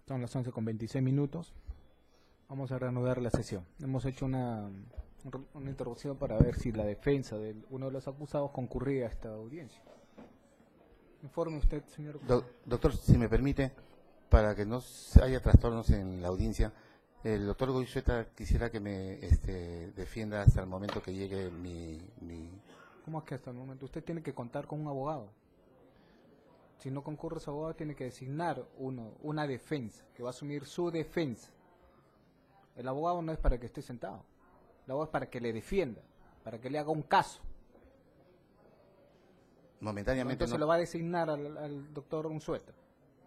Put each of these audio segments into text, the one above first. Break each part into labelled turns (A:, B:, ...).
A: Son las 11:26. Vamos a reanudar la sesión. Hemos hecho una interrupción para ver si la defensa de uno de los acusados concurría a esta audiencia. Informe usted, señor.
B: Doctor, si me permite, para que no haya trastornos en la audiencia, el doctor Goizueta quisiera que me defienda hasta el momento que llegue mi...
A: ¿Cómo es que hasta el momento? Usted tiene que contar con un abogado. Si no concurre su abogado, tiene que designar una defensa, que va a asumir su defensa. El abogado no es para que esté sentado. El abogado es para que le defienda, para que le haga un caso.
B: Momentáneamente
A: Entonces lo va a designar al doctor Unzueta.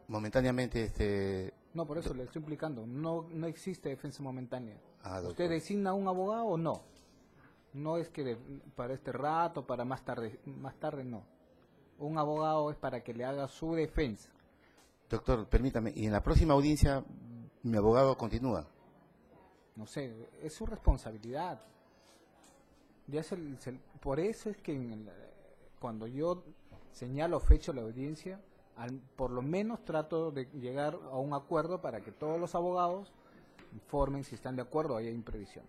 B: Momentáneamente,
A: No, por eso le estoy implicando. No existe defensa momentánea.
B: doctor.
A: ¿Usted designa un abogado o no? No es que para este rato, para más tarde no. Un abogado es para que le haga su defensa.
B: Doctor, permítame, y en la próxima audiencia mi abogado continúa.
A: No sé, es su responsabilidad. Ya por eso es que cuando yo señalo fecha de la audiencia, por lo menos trato de llegar a un acuerdo para que todos los abogados informen si están de acuerdo o hay imprevisión.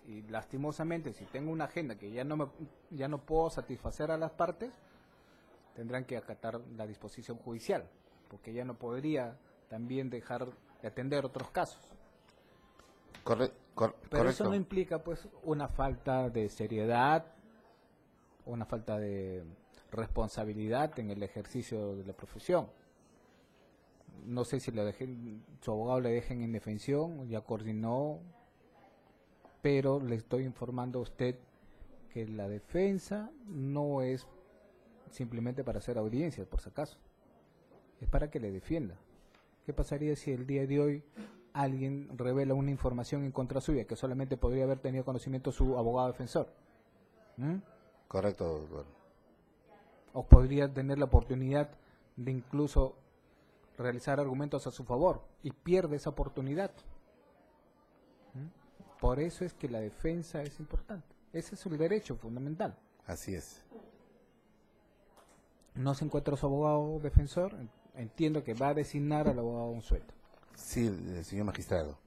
A: Y lastimosamente, si tengo una agenda que ya no puedo satisfacer a las partes, tendrán que acatar la disposición judicial, porque ya no podría también dejar de atender otros casos. Pero eso no implica pues una falta de seriedad, una falta de responsabilidad en el ejercicio de la profesión. No sé si su abogado le dejen en indefensión, ya coordinó, pero le estoy informando a usted que la defensa no es simplemente para hacer audiencias, por si acaso. Es para que le defienda. ¿Qué pasaría si el día de hoy alguien revela una información en contra suya que solamente podría haber tenido conocimiento su abogado defensor?
B: Correcto, doctor.
A: O podría tener la oportunidad de incluso realizar argumentos a su favor y pierde esa oportunidad. Por eso es que la defensa es importante. Ese es el derecho fundamental.
B: Así es.
A: No se encuentra su abogado defensor, entiendo que va a designar al abogado Unzueta.
B: Sí, el señor magistrado.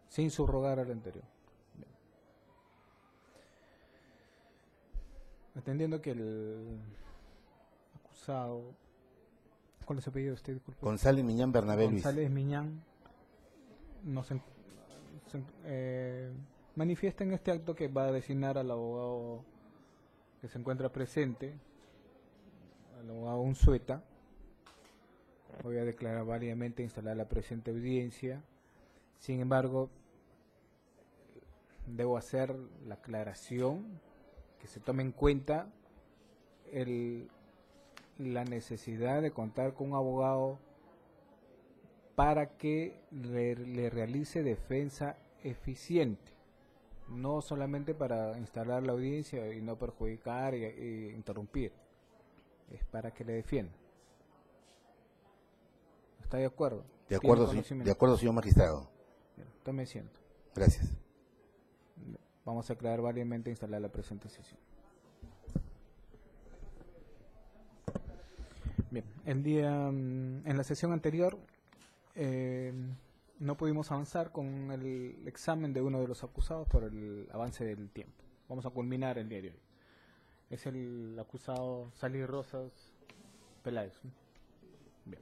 A: Sin subrogar al anterior. Entendiendo que el acusado... ¿Cuál es su apellido usted? Disculpe.
B: González Miñán Bernabé Luis.
A: González Miñán manifiesta en este acto que va a designar al abogado que se encuentra presente, al abogado Unzueta. Voy a declarar válidamente instalar la presente audiencia. Sin embargo, debo hacer la aclaración que se tome en cuenta la necesidad de contar con un abogado para que le realice defensa eficiente, no solamente para instalar la audiencia y no perjudicar e interrumpir, es para que le defienda. ¿Está de acuerdo?
B: De acuerdo, señor magistrado.
A: Bien, tome asiento.
B: Gracias.
A: Vamos a aclarar válidamente instalar la presente sesión. Bien, en la sesión anterior no pudimos avanzar con el examen de uno de los acusados por el avance del tiempo. Vamos a culminar el día de hoy. Es el acusado Salih Rosas Peláez. Bien.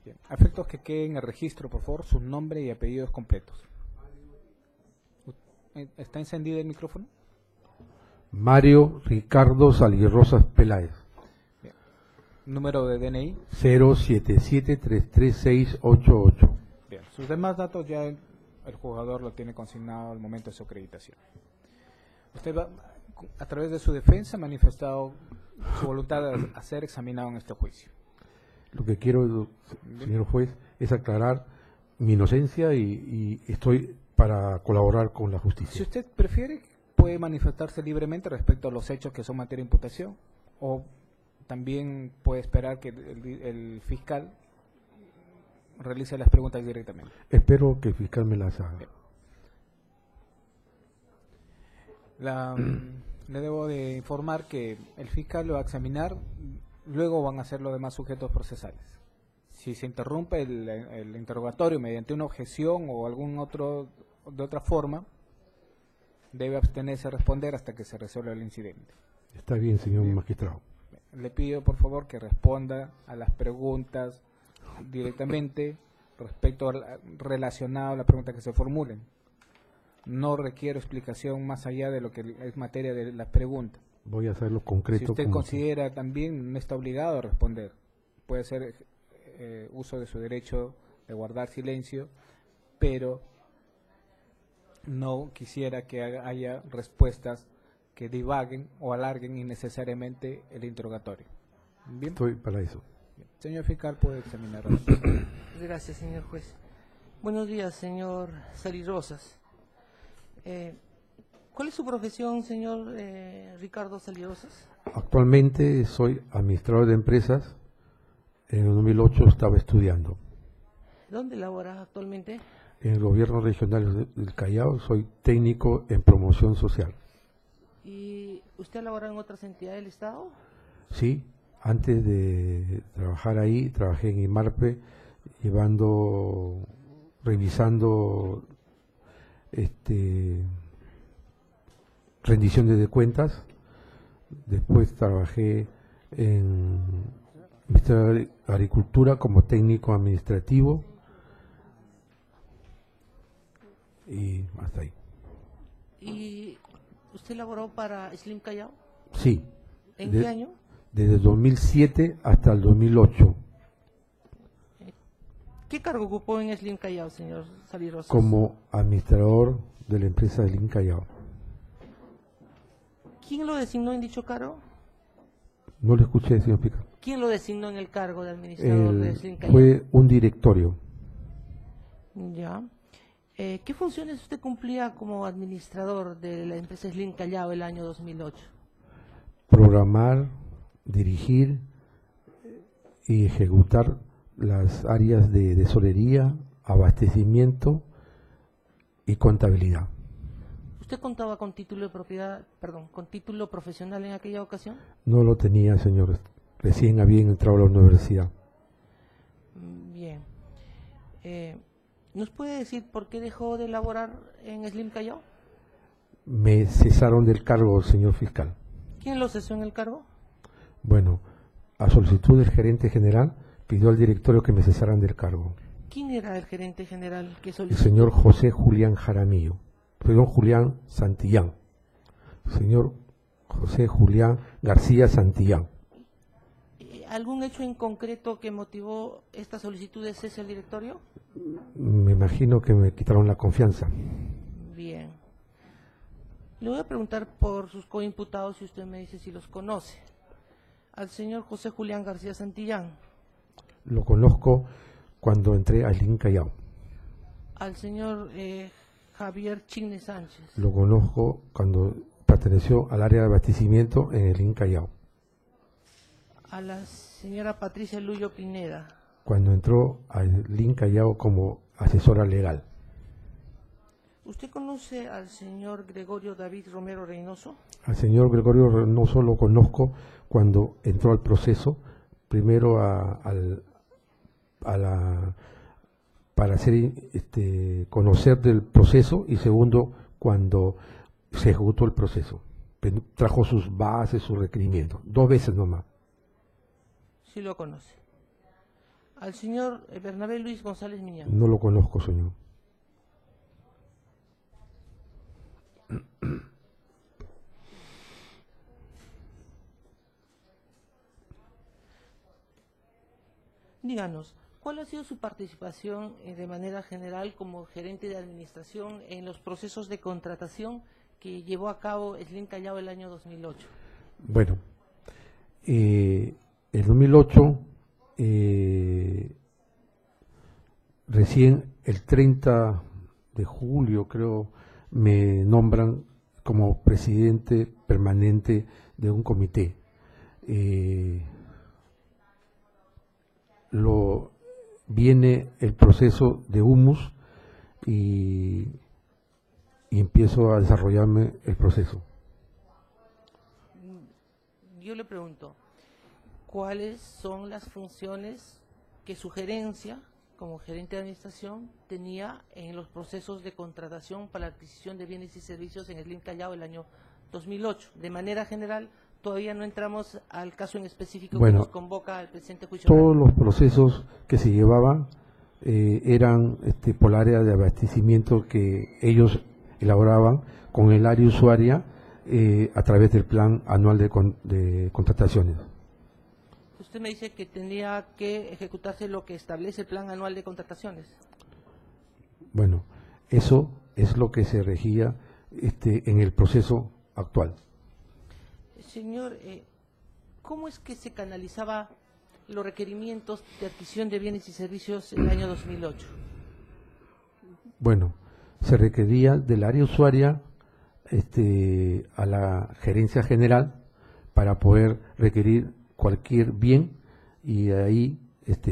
A: Bien. A efectos que quede en el registro, por favor, su nombre y apellidos completos. ¿Está encendido el micrófono?
C: Mario Ricardo Salih Rosas Peláez.
A: Bien. Número de DNI.
C: 077336888.
A: Bien. Sus demás datos ya el jugador lo tiene consignado al momento de su acreditación. Usted va, a través de su defensa, ha manifestado su voluntad a ser examinado en este juicio.
C: Lo que quiero, señor juez, es aclarar mi inocencia y estoy para colaborar con la justicia.
A: Si usted prefiere, puede manifestarse libremente respecto a los hechos que son materia de imputación, o también puede esperar que el fiscal realice las preguntas directamente.
C: Espero que el fiscal me las haga.
A: Bien. Le debo de informar que el fiscal lo va a examinar, luego van a ser los demás sujetos procesales. Si se interrumpe el interrogatorio mediante una objeción o de otra forma, debe abstenerse a responder hasta que se resuelva el incidente.
C: Está bien, señor magistrado.
A: Le pido por favor que responda a las preguntas directamente relacionado a la pregunta que se formulen. No requiero explicación más allá de lo que es materia de la pregunta.
C: Voy a hacerlo concreto.
A: Si usted considera también, no está obligado a responder. Puede ser uso de su derecho de guardar silencio, pero no quisiera que haya respuestas que divaguen o alarguen innecesariamente el interrogatorio. ¿Bien?
C: Estoy para eso.
A: Bien. Señor fiscal, puede examinar.
D: Gracias, señor juez. Buenos días, señor Sali Rosas. ¿Cuál es su profesión, señor Ricardo Sali Rosas?
C: Actualmente soy administrador de empresas. En el 2008 estaba estudiando.
D: ¿Dónde labora actualmente?
C: En el gobierno regional del Callao soy técnico en promoción social.
D: ¿Y usted labora en otras entidades del Estado?
C: Sí, antes de trabajar ahí, trabajé en IMARPE, revisando rendiciones de cuentas. Después trabajé en Ministerio de Agricultura como técnico administrativo y hasta ahí.
D: ¿Y usted laboró para Slim Callao?
C: Sí.
D: ¿En qué año?
C: Desde 2007 hasta el 2008.
D: ¿Qué cargo ocupó en Slim Callao, señor Sali Rosas?
C: Como administrador de la empresa Slim Callao.
D: ¿Quién lo designó en dicho cargo?
C: No lo escuché, señor Pica.
D: ¿Quién lo designó en el cargo de administrador de Slim Callao?
C: Fue un directorio.
D: Ya. ¿Qué funciones usted cumplía como administrador de la empresa Slim Callao el año 2008?
C: Programar, dirigir y ejecutar las áreas de tesorería, abastecimiento y contabilidad.
D: ¿Usted contaba con título de propiedad, con título profesional en aquella ocasión?
C: No lo tenía, señor. Recién había entrado a la universidad.
D: Bien. ¿Nos puede decir por qué dejó de laborar en Slim Callao?
C: Me cesaron del cargo, señor fiscal.
D: ¿Quién lo cesó en el cargo?
C: Bueno, a solicitud del gerente general, pidió al directorio que me cesaran del cargo.
D: ¿Quién era el gerente general que
C: El
D: solicitó?
C: señor José Julián Jaramillo. Perdón, Julián Santillán. Señor José Julián García Santillán.
D: ¿Algún hecho en concreto que motivó esta solicitud de cese al directorio?
C: Me imagino que me quitaron la confianza.
D: Bien. Le voy a preguntar por sus coimputados y usted me dice si los conoce. Al señor José Julián García Santillán.
C: Lo conozco cuando entré a Slim Callao.
D: Al señor Javier Chigne Sánchez.
C: Lo conozco cuando perteneció al área de abastecimiento en el Slim Callao.
D: A la señora Patricia Luyo Pineda.
C: Cuando entró al Slim Callao como asesora legal.
D: ¿Usted conoce al señor Gregorio David Romero Reynoso?
C: Al señor Gregorio Reynoso lo conozco cuando entró al proceso, primero para hacer conocer del proceso y segundo cuando se ejecutó el proceso. Trajo sus bases, sus requerimientos, 2 veces nomás.
D: Sí lo conoce. Al señor Bernabé Luis González Miñán.
C: No lo conozco, señor.
D: Díganos, ¿cuál ha sido su participación de manera general como gerente de administración en los procesos de contratación que llevó a cabo Slim Callao el año 2008?
C: Bueno, el 2008, recién el 30 de julio, creo, me nombran como presidente permanente de un comité. Viene el proceso de humus y empiezo a desarrollarme el proceso.
D: yo le pregunto, ¿cuáles son las funciones que su gerencia, como gerente de administración, tenía en los procesos de contratación para la adquisición de bienes y servicios en Slim Callao el año 2008? De manera general, todavía no entramos al caso en específico que nos convoca el presente juicio.
C: Todos los procesos que se llevaban eran por el área de abastecimiento que ellos elaboraban con el área usuaria a través del plan anual de contrataciones.
D: Usted me dice que tendría que ejecutarse lo que establece el plan anual de contrataciones.
C: Bueno, eso es lo que se regía en el proceso actual.
D: Señor, ¿cómo es que se canalizaba los requerimientos de adquisición de bienes y servicios en el año 2008?
C: Bueno, se requería del área usuaria a la gerencia general para poder requerir cualquier bien, y de ahí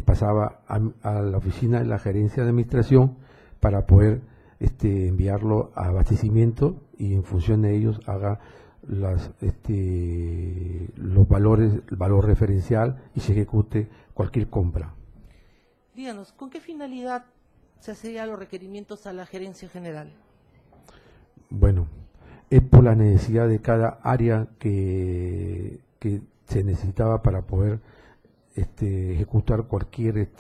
C: pasaba a la oficina de la gerencia de administración para poder enviarlo a abastecimiento, y en función de ellos haga los valores, el valor referencial, y se ejecute cualquier compra.
D: Díganos, ¿con qué finalidad se hacían los requerimientos a la gerencia general?
C: Bueno, es por la necesidad de cada área que se necesitaba para poder ejecutar cualquier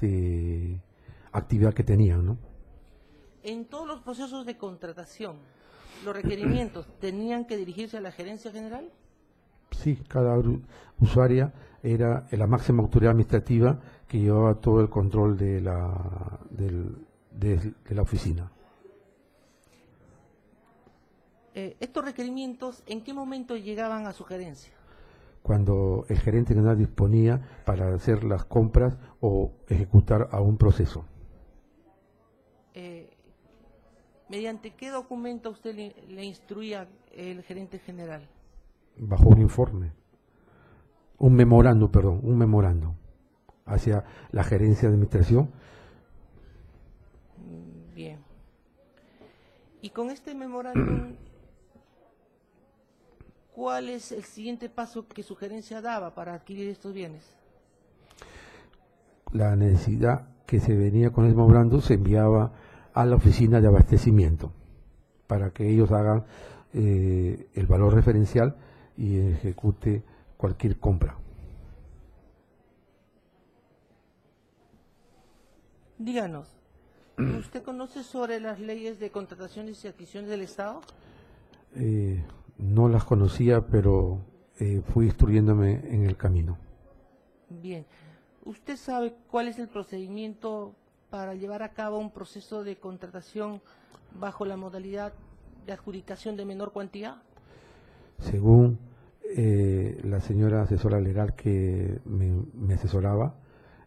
C: actividad que tenían, ¿no?
D: En todos los procesos de contratación, ¿los requerimientos tenían que dirigirse a la gerencia general?
C: Sí, cada usuaria era la máxima autoridad administrativa que llevaba todo el control de la oficina.
D: ¿Estos requerimientos en qué momento llegaban a su gerencia?
C: Cuando el gerente general disponía para hacer las compras o ejecutar a un proceso.
D: ¿Mediante qué documento usted le instruía el gerente general?
C: Bajo un informe, un memorando hacia la gerencia de administración.
D: Bien. Y con este memorándum, ¿cuál es el siguiente paso que su gerencia daba para adquirir estos bienes?
C: La necesidad que se venía con el memorando se enviaba a la oficina de abastecimiento para que ellos hagan el valor referencial y ejecute cualquier compra.
D: Díganos, ¿usted conoce sobre las leyes de contrataciones y adquisiciones del Estado?
C: No las conocía, pero fui instruyéndome en el camino.
D: Bien. ¿Usted sabe cuál es el procedimiento para llevar a cabo un proceso de contratación bajo la modalidad de adjudicación de menor cuantía?
C: Según la señora asesora legal que me asesoraba,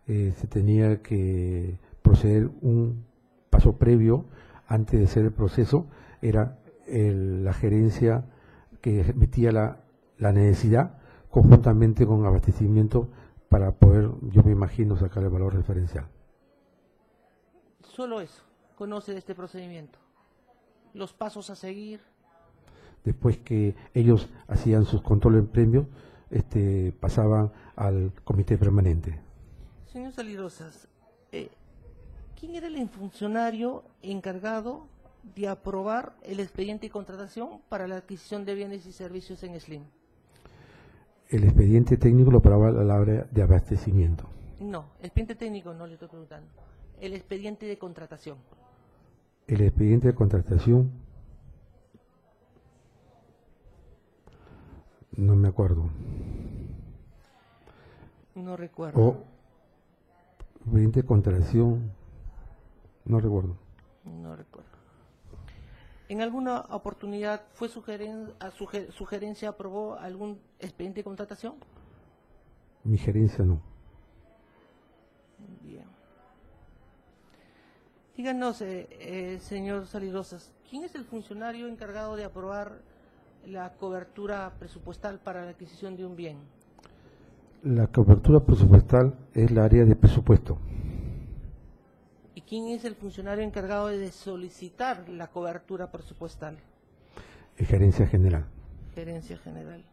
C: se tenía que proceder un paso previo antes de hacer el proceso. Era la gerencia que emitía la necesidad conjuntamente con abastecimiento para poder, yo me imagino, sacar el valor referencial.
D: Solo eso, conoce de este procedimiento. Los pasos a seguir.
C: Después que ellos hacían sus controles en premios, pasaban al comité permanente.
D: Señor Salirosas, ¿quién era el funcionario encargado de aprobar el expediente de contratación para la adquisición de bienes y servicios en Slim?
C: El expediente técnico lo aprobaba la área de abastecimiento.
D: No, el expediente técnico no le estoy preguntando. El expediente de contratación.
C: El expediente de contratación, no me acuerdo.
D: No recuerdo.
C: O expediente de contratación, no recuerdo.
D: No recuerdo. ¿En alguna oportunidad fue su gerencia aprobó algún expediente de contratación?
C: Mi gerencia no.
D: Bien. Díganos, señor Salirosas, ¿quién es el funcionario encargado de aprobar la cobertura presupuestal para la adquisición de un bien?
C: La cobertura presupuestal es la área de presupuesto.
D: ¿Y quién es el funcionario encargado de solicitar la cobertura presupuestal?
C: Gerencia general.
D: Gerencia general.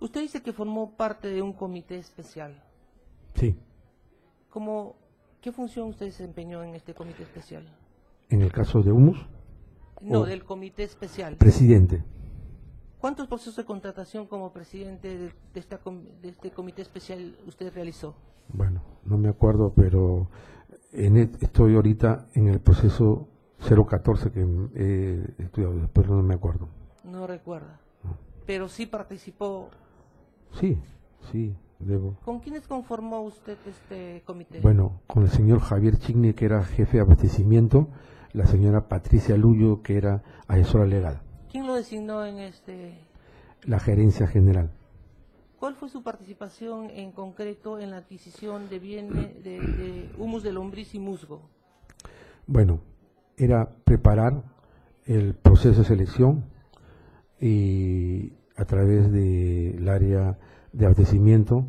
D: Usted dice que formó parte de un comité especial.
C: Sí,
D: ¿Qué función usted desempeñó en este comité especial?
C: en el caso de Humus,
D: No,
C: Oh.
D: del comité especial.
C: presidente.
D: ¿Cuántos procesos de contratación como presidente de este comité especial usted realizó?
C: Bueno, no me acuerdo, pero estoy ahorita en el proceso 014 que he estudiado, después no me acuerdo.
D: No recuerda.
C: No.
D: Pero sí participó.
C: Sí, sí, debo.
D: ¿Con quiénes conformó usted este comité?
C: Bueno, con el señor Javier Chigne, que era jefe de abastecimiento, la señora Patricia Luyo, que era asesora legal,
D: ¿Quién lo designó en este?
C: la gerencia general.
D: ¿Cuál fue su participación en concreto en la adquisición de bienes de humus de lombriz y musgo?
C: Bueno, era preparar el proceso de selección y a través del área de abastecimiento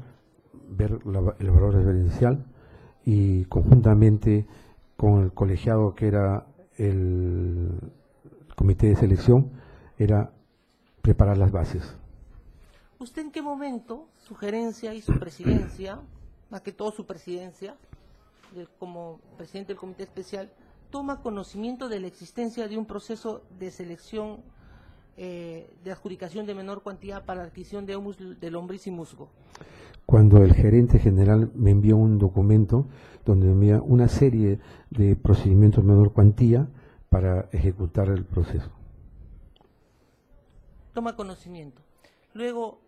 C: ver el valor referencial y conjuntamente con el colegiado que era el comité de selección era preparar las bases.
D: ¿Usted en qué momento, su gerencia y su presidencia, más que todo su presidencia, como presidente del comité especial, toma conocimiento de la existencia de un proceso de selección de adjudicación de menor cuantía para la adquisición de humus de lombriz y musgo?
C: Cuando el gerente general me envió un documento donde me envía una serie de procedimientos de menor cuantía para ejecutar el proceso.
D: Toma conocimiento. Luego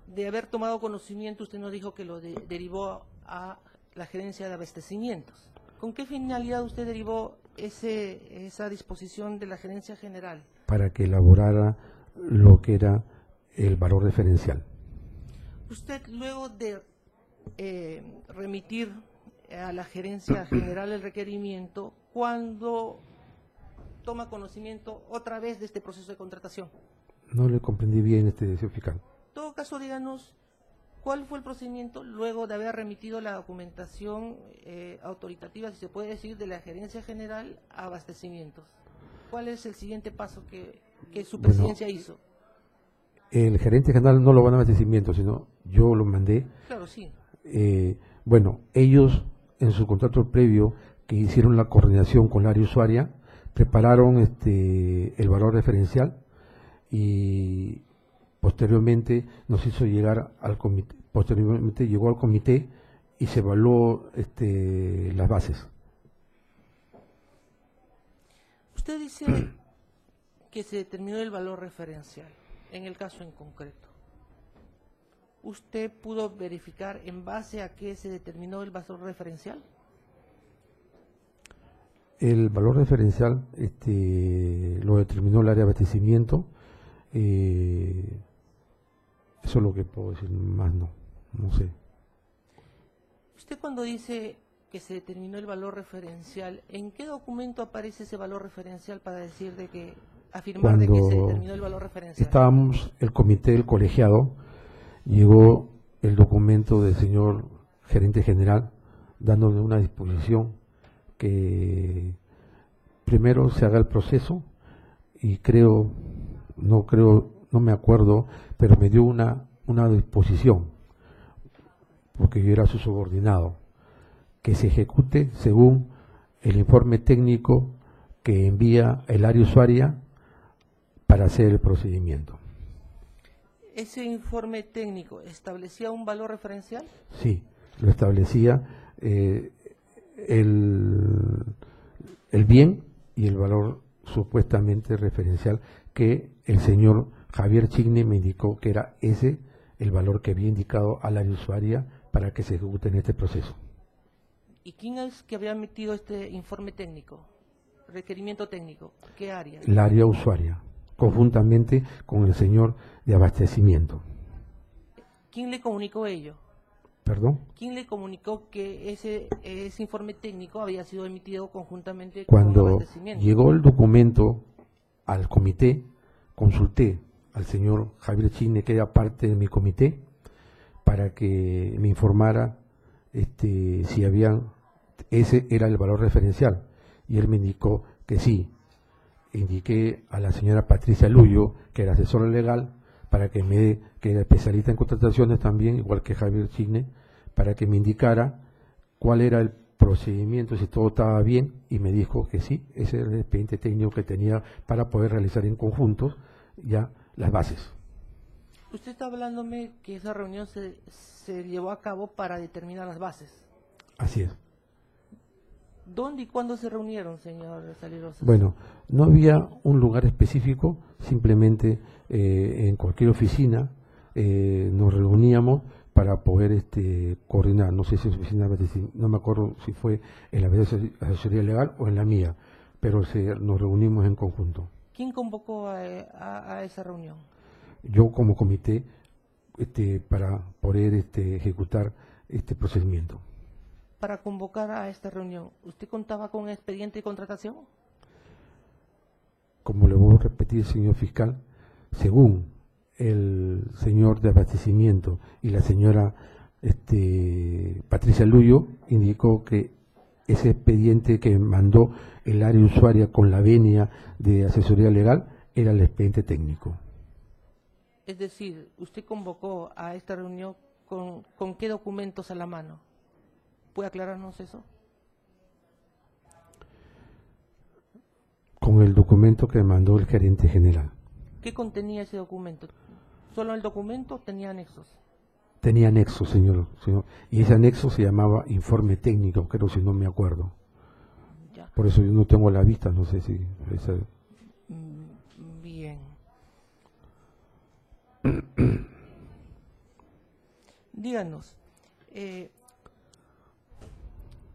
D: de haber tomado conocimiento, usted nos dijo que lo derivó a la gerencia de abastecimientos. ¿Con qué finalidad usted derivó esa disposición de la gerencia general?
C: Para que elaborara lo que era el valor referencial.
D: Usted, luego de remitir a la gerencia general el requerimiento, ¿cuándo toma conocimiento otra vez de este proceso de contratación?
C: No le comprendí bien señor fiscal.
D: En todo caso, díganos, ¿cuál fue el procedimiento luego de haber remitido la documentación autoritativa, si se puede decir, de la gerencia general a abastecimientos? ¿Cuál es el siguiente paso que su presidencia hizo?
C: El gerente general no lo van a abastecimiento, sino yo lo mandé.
D: Claro, sí.
C: Bueno, ellos en su contrato previo que hicieron la coordinación con la área usuaria, prepararon el valor referencial y posteriormente nos hizo llegar al comité, posteriormente llegó al comité y se evaluó las bases.
D: Usted dice que se determinó el valor referencial, en el caso en concreto. ¿Usted pudo verificar en base a qué se determinó el valor referencial?
C: El valor referencial lo determinó el área de abastecimiento. Eso es lo que puedo decir, más no sé.
D: Usted cuando dice que se determinó el valor referencial, ¿en qué documento aparece ese valor referencial para decir afirmar de que se determinó el valor referencial?
C: Estábamos, el comité del colegiado, llegó el documento del señor gerente general dándole una disposición que primero se haga el proceso y no me acuerdo, pero me dio una disposición, porque yo era su subordinado, que se ejecute según el informe técnico que envía el área usuaria para hacer el procedimiento.
D: ¿Ese informe técnico establecía un valor referencial?
C: Sí, lo establecía el bien y el valor supuestamente referencial que el señor Javier Chigne me indicó que era ese el valor que había indicado a la área usuaria para que se ejecute en este proceso.
D: ¿Y quién es que había emitido este informe técnico, requerimiento técnico? ¿Qué área?
C: La área usuaria, conjuntamente con el señor de abastecimiento.
D: ¿Quién le comunicó ello?
C: ¿Perdón?
D: ¿Quién le comunicó que ese informe técnico había sido emitido conjuntamente
C: Cuando
D: con abastecimiento?
C: llegó el documento al comité, consulté al señor Javier Chigne, que era parte de mi comité, para que me informara si ese era el valor referencial. Y él me indicó que sí. Indiqué a la señora Patricia Luyo, que era asesora legal, para que que era especialista en contrataciones también, igual que Javier Chigne, para que me indicara cuál era el procedimiento, si todo estaba bien, y me dijo que sí, ese era el expediente técnico que tenía para poder realizar en conjunto ya las bases.
D: Usted está hablándome que esa reunión se llevó a cabo para determinar las bases.
C: Así es.
D: ¿Dónde y cuándo se reunieron, señor Salirosa?
C: Bueno, no había un lugar específico, simplemente en cualquier oficina nos reuníamos para poder coordinar. No sé si es oficina, no me acuerdo si fue en la asesoría legal o en la mía, pero nos reunimos en conjunto.
D: ¿Quién convocó a esa reunión?
C: Yo como comité para poder ejecutar este procedimiento.
D: Para convocar a esta reunión, ¿usted contaba con un expediente de contratación?
C: Como le voy a repetir, señor fiscal, según el señor de abastecimiento y la señora Patricia Luyo, indicó que ese expediente que mandó el área usuaria con la venia de asesoría legal era el expediente técnico.
D: Es decir, ¿usted convocó a esta reunión con qué documentos a la mano? ¿Puede aclararnos eso?
C: Con el documento que mandó el gerente general.
D: ¿Qué contenía ese documento? ¿Solo el documento tenía anexos?
C: Tenía anexo, señor. Y ese anexo se llamaba informe técnico, creo, si no me acuerdo.
D: Ya.
C: Por eso yo no tengo la vista, no sé si...
D: Bien. Díganos,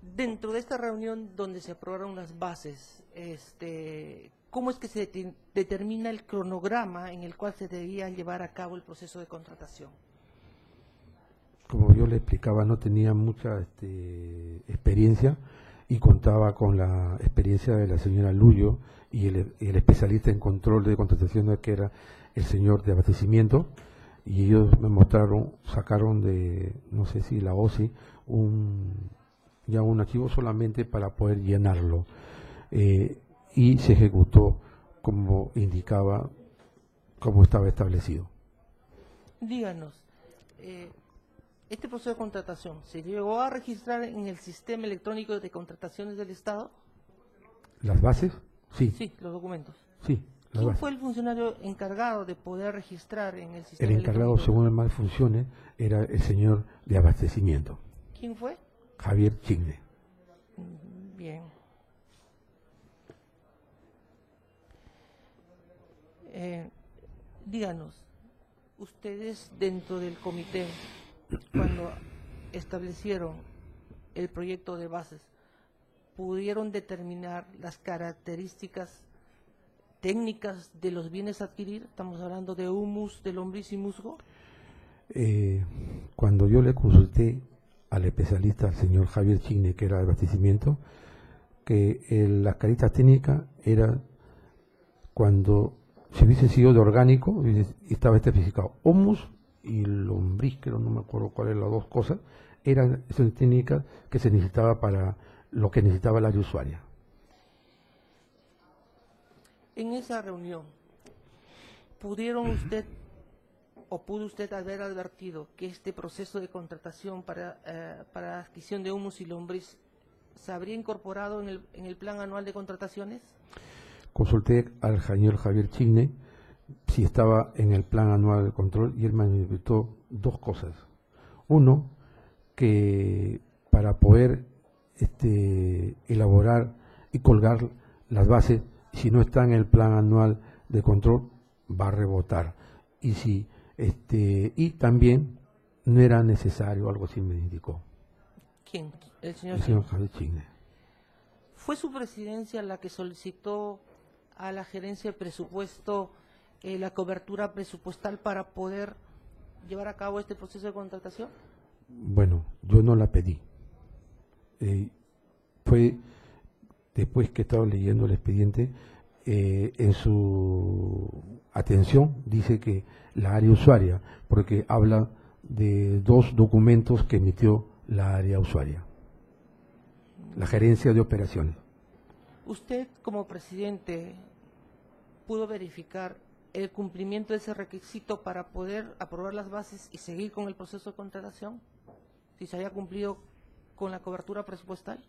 D: dentro de esta reunión donde se aprobaron las bases, ¿cómo es que se determina el cronograma en el cual se debía llevar a cabo el proceso de contratación?
C: Como yo le explicaba, no tenía mucha experiencia y contaba con la experiencia de la señora Luyo y el especialista en control de contrataciones, que era el señor de abastecimiento, y ellos me sacaron de, no sé si la OSI, un archivo solamente para poder llenarlo, y se ejecutó como indicaba, como estaba establecido.
D: Díganos, ¿este proceso de contratación se llegó a registrar en el sistema electrónico de contrataciones del Estado?
C: ¿Las bases? Sí.
D: Sí, los documentos.
C: Sí.
D: ¿Quién fue el funcionario encargado de poder registrar en el sistema
C: El encargado,
D: electrónico?
C: según el mal funcione, era el señor de abastecimiento.
D: ¿Quién fue?
C: Javier Chigne.
D: Bien. Díganos, ustedes dentro del comité, cuando establecieron el proyecto de bases, ¿pudieron determinar las características técnicas de los bienes a adquirir? Estamos hablando de humus, de lombriz y musgo.
C: Cuando yo le consulté al especialista, al señor Javier Chigne, que era de abastecimiento, que las caritas técnicas eran cuando, si hubiese sido de orgánico, estaba especificado humus y lombriz, creo, no me acuerdo cuáles las dos cosas, eran esas técnicas que se necesitaba para lo que necesitaba el área usuaria.
D: En esa reunión, ¿pudo usted haber advertido que este proceso de contratación para adquisición de humus y lombriz se habría incorporado en el plan anual de contrataciones?
C: Consulté al señor Javier Chigne si estaba en el plan anual de control y él me manifestó dos cosas. Uno, que para poder elaborar y colgar las bases, si no está en el plan anual de control, va a rebotar. Y también no era necesario, algo así me indicó.
D: ¿Quién? El señor
C: Javier Chigne.
D: ¿Fue su presidencia la que solicitó a la gerencia de presupuesto la cobertura presupuestal para poder llevar a cabo este proceso de contratación?
C: Bueno, yo no la pedí. Fue después que he estado leyendo el expediente, en su atención dice que la área usuaria, porque habla de dos documentos que emitió la área usuaria, la gerencia de operaciones.
D: ¿Usted como presidente pudo verificar el cumplimiento de ese requisito para poder aprobar las bases y seguir con el proceso de contratación? Si se haya cumplido con la cobertura presupuestal.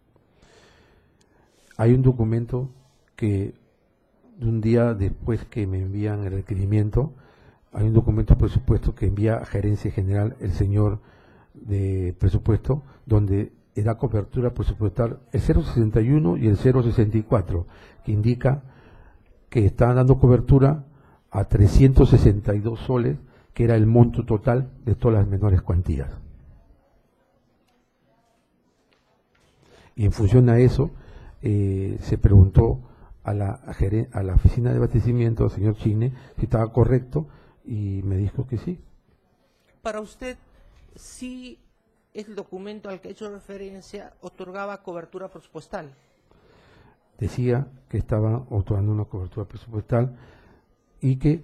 C: Hay un documento que un día después que me envían el requerimiento, hay un documento de presupuesto que envía a Gerencia General el señor de presupuesto, donde da cobertura presupuestal el 061 y el 064, que indica que están dando cobertura a 362 soles, que era el monto total de todas las menores cuantías. Y en función a eso, se preguntó a la oficina de abastecimiento, al señor Chine, si estaba correcto, y me dijo que sí.
D: Para usted, sí, el documento al que he hecho referencia otorgaba cobertura presupuestal.
C: Decía que estaba otorgando una cobertura presupuestal y que,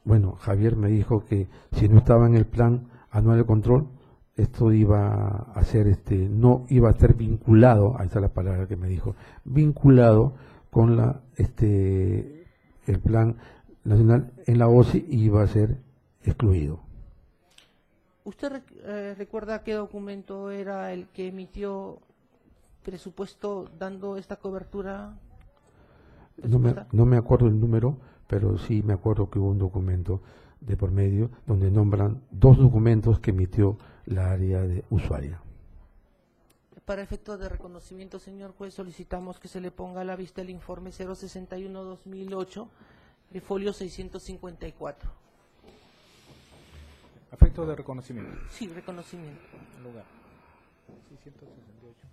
C: bueno, Javier me dijo que si no estaba en el plan anual de control, esto iba a ser, no iba a ser vinculado, ahí está la palabra que me dijo, vinculado con el plan nacional en la OSI, y iba a ser excluido.
D: ¿Usted recuerda qué documento era el que emitió presupuesto dando esta cobertura presupuestal?
C: No me acuerdo el número, pero sí me acuerdo que hubo un documento de por medio donde nombran dos documentos que emitió la área de usuaria.
D: Para efectos de reconocimiento, señor juez, solicitamos que se le ponga a la vista el informe 061-2008, el folio 654.
A: Efecto de reconocimiento.
D: Sí, reconocimiento.
A: Lugar. 668.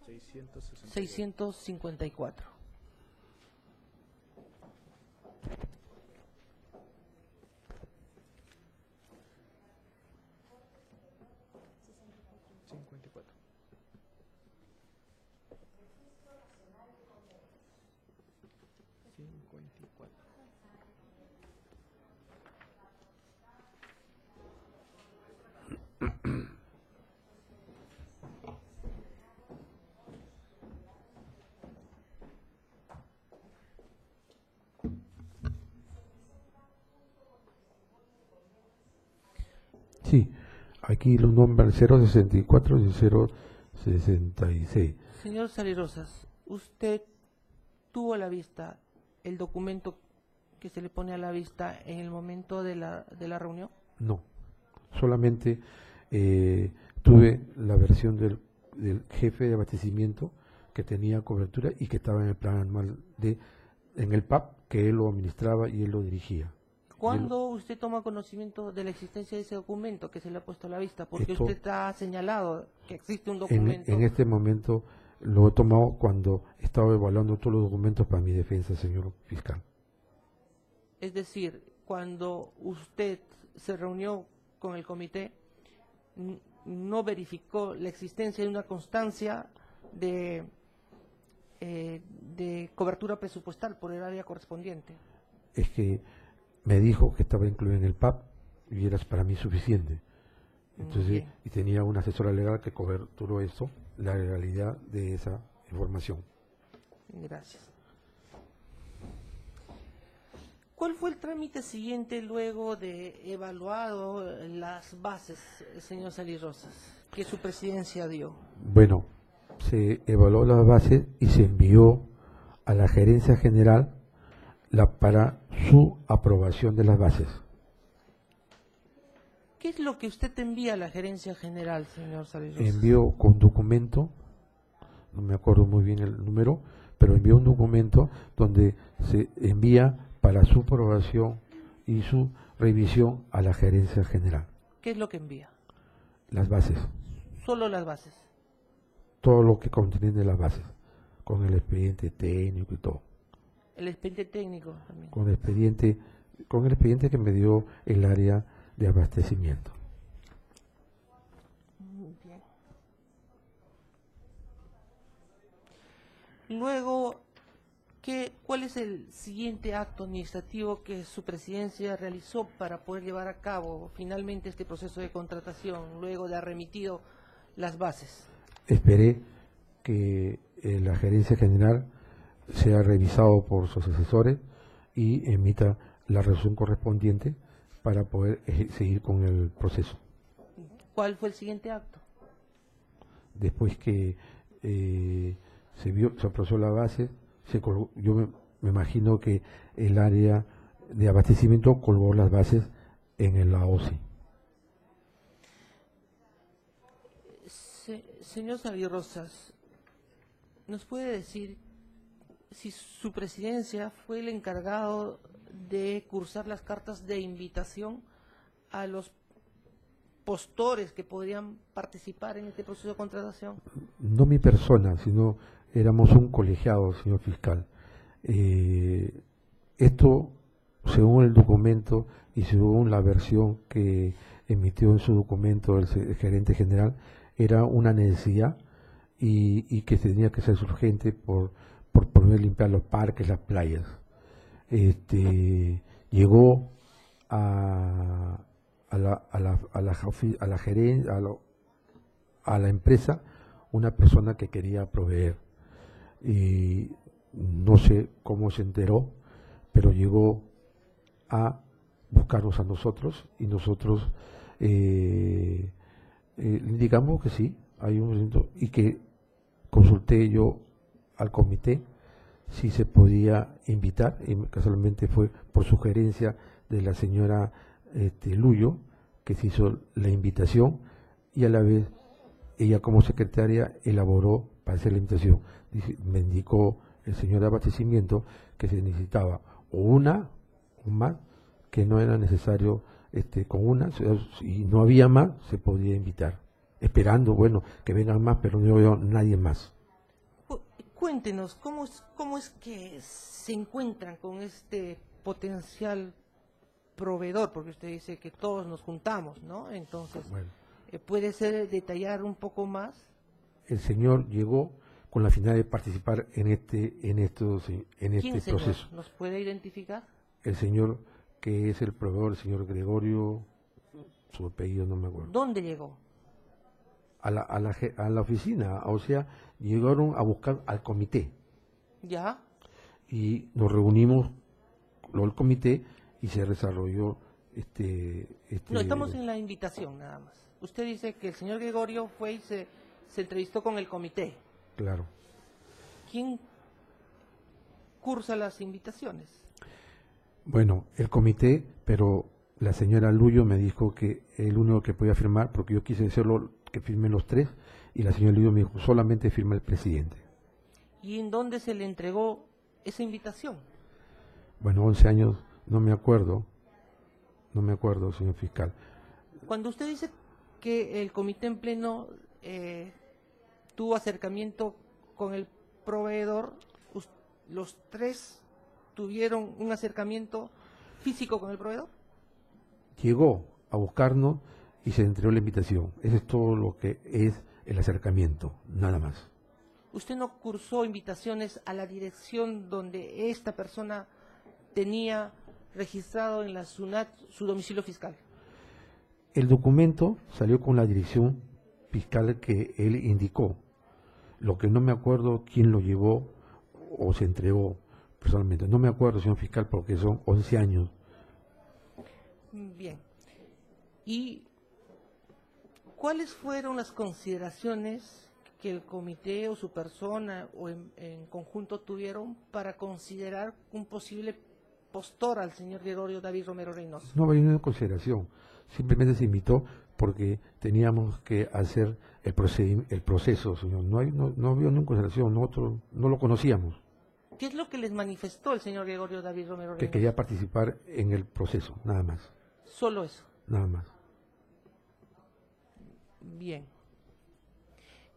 A: 668.
D: 654.
C: Sí, aquí lo nombran el 064 y el 066.
D: Señor Salirosas, ¿usted tuvo a la vista el documento que se le pone a la vista en el momento de la reunión?
C: No, solamente tuve la versión del jefe de abastecimiento que tenía cobertura y que estaba en el plan anual en el PAP, que él lo administraba y él lo dirigía.
D: ¿Cuándo usted toma conocimiento de la existencia de ese documento que se le ha puesto a la vista? Porque
C: Esto,
D: usted ha señalado que existe un documento.
C: En este momento lo he tomado cuando estaba evaluando todos los documentos para mi defensa, señor fiscal.
D: Es decir, cuando usted se reunió con el comité, no verificó la existencia de una constancia de cobertura presupuestal por el área correspondiente.
C: Es que me dijo que estaba incluido en el PAP y era para mí suficiente. Entonces, y tenía una asesora legal que coberturó eso, la legalidad de esa información.
D: Gracias. ¿Cuál fue el trámite siguiente luego de evaluado las bases, señor Salirosas, que su presidencia dio?
C: Bueno, se evaluó las bases y se envió a la Gerencia General para su aprobación de las bases.
D: ¿Qué es lo que usted envía a la Gerencia General, señor Salirosas?
C: Envió con documento, no me acuerdo muy bien el número, pero envió un documento donde se envía para su aprobación y su revisión a la Gerencia General.
D: ¿Qué es lo que envía?
C: Las bases.
D: Solo las bases.
C: Todo lo que contiene las bases, con el expediente técnico y todo.
D: El expediente técnico también.
C: Con el expediente que me dio el área de abastecimiento.
D: Bien. Luego, ¿cuál es el siguiente acto administrativo que su presidencia realizó para poder llevar a cabo finalmente este proceso de contratación, luego de haber remitido las bases?
C: Esperé que la Gerencia General sea revisado por sus asesores y emita la resolución correspondiente para poder seguir con el proceso.
D: ¿Cuál fue el siguiente acto?
C: Después que se aproció la base, yo me imagino que el área de abastecimiento colgó las bases en la OCI.
D: Señor Xavier Rosas, ¿nos puede decir si su presidencia fue el encargado de cursar las cartas de invitación a los postores que podrían participar en este proceso de contratación?
C: No mi persona, sino éramos un colegiado, señor fiscal. Esto, según el documento y según la versión que emitió en su documento el gerente general, era una necesidad y que tenía que ser urgente por poder limpiar los parques, las playas. Llegó a la empresa una persona que quería proveer y no sé cómo se enteró, pero llegó a buscarnos a nosotros y nosotros digamos que sí, hay un momento, y que consulté yo al comité si se podía invitar, y casualmente fue por sugerencia de la señora Luyo que se hizo la invitación, y a la vez ella como secretaria elaboró para hacer la invitación. Me indicó el señor de abastecimiento que se necesitaba una o más, que no era necesario con una, y no había más, se podía invitar, esperando, bueno, que vengan más, pero no veo nadie más.
D: Cuéntenos, ¿cómo es que se encuentran con este potencial proveedor? Porque usted dice que todos nos juntamos, ¿no? Entonces,
C: Bueno,
D: ¿puede ser detallar un poco más?
C: el señor llegó con la finalidad de participar en este
D: ¿Quién, señor?
C: proceso.
D: ¿Nos puede identificar?
C: El señor que es el proveedor, el señor Gregorio, su apellido no me acuerdo.
D: ¿Dónde llegó?
C: A la oficina, o sea, llegaron a buscar al comité
D: ¿Ya?
C: y nos reunimos el comité y se desarrolló
D: No, estamos en la invitación nada más. Usted dice que el señor Gregorio fue y se entrevistó con el comité.
C: Claro.
D: ¿Quién cursa las invitaciones?
C: Bueno, el comité, pero la señora Luyo me dijo que el único que podía firmar, porque yo quise hacerlo que firmen los tres, y la señora Luyo me dijo, solamente firma el presidente.
D: ¿Y en dónde se le entregó esa invitación?
C: Bueno, 11 años, no me acuerdo, señor fiscal.
D: Cuando usted dice que el comité en pleno tuvo acercamiento con el proveedor, ¿los tres tuvieron un acercamiento físico con el proveedor?
C: Llegó a buscarnos y se entregó la invitación. Eso es todo lo que es el acercamiento, nada más.
D: ¿Usted no cursó invitaciones a la dirección donde esta persona tenía registrado en la SUNAT su domicilio fiscal?
C: El documento salió con la dirección fiscal que él indicó. Lo que no me acuerdo quién lo llevó o se entregó personalmente. No me acuerdo, señor fiscal, porque son 11 años.
D: Bien. ¿Y cuáles fueron las consideraciones que el comité o su persona o en conjunto tuvieron para considerar un posible postor al señor Gregorio David Romero Reynoso?
C: No había ninguna consideración, simplemente se invitó porque teníamos que hacer el proceso, señor. No había ninguna consideración, nosotros no lo conocíamos,
D: ¿Qué es lo que les manifestó el señor Gregorio David Romero
C: que
D: Reynoso?
C: quería participar en el proceso, nada más,
D: Solo eso.
C: nada más.
D: Bien.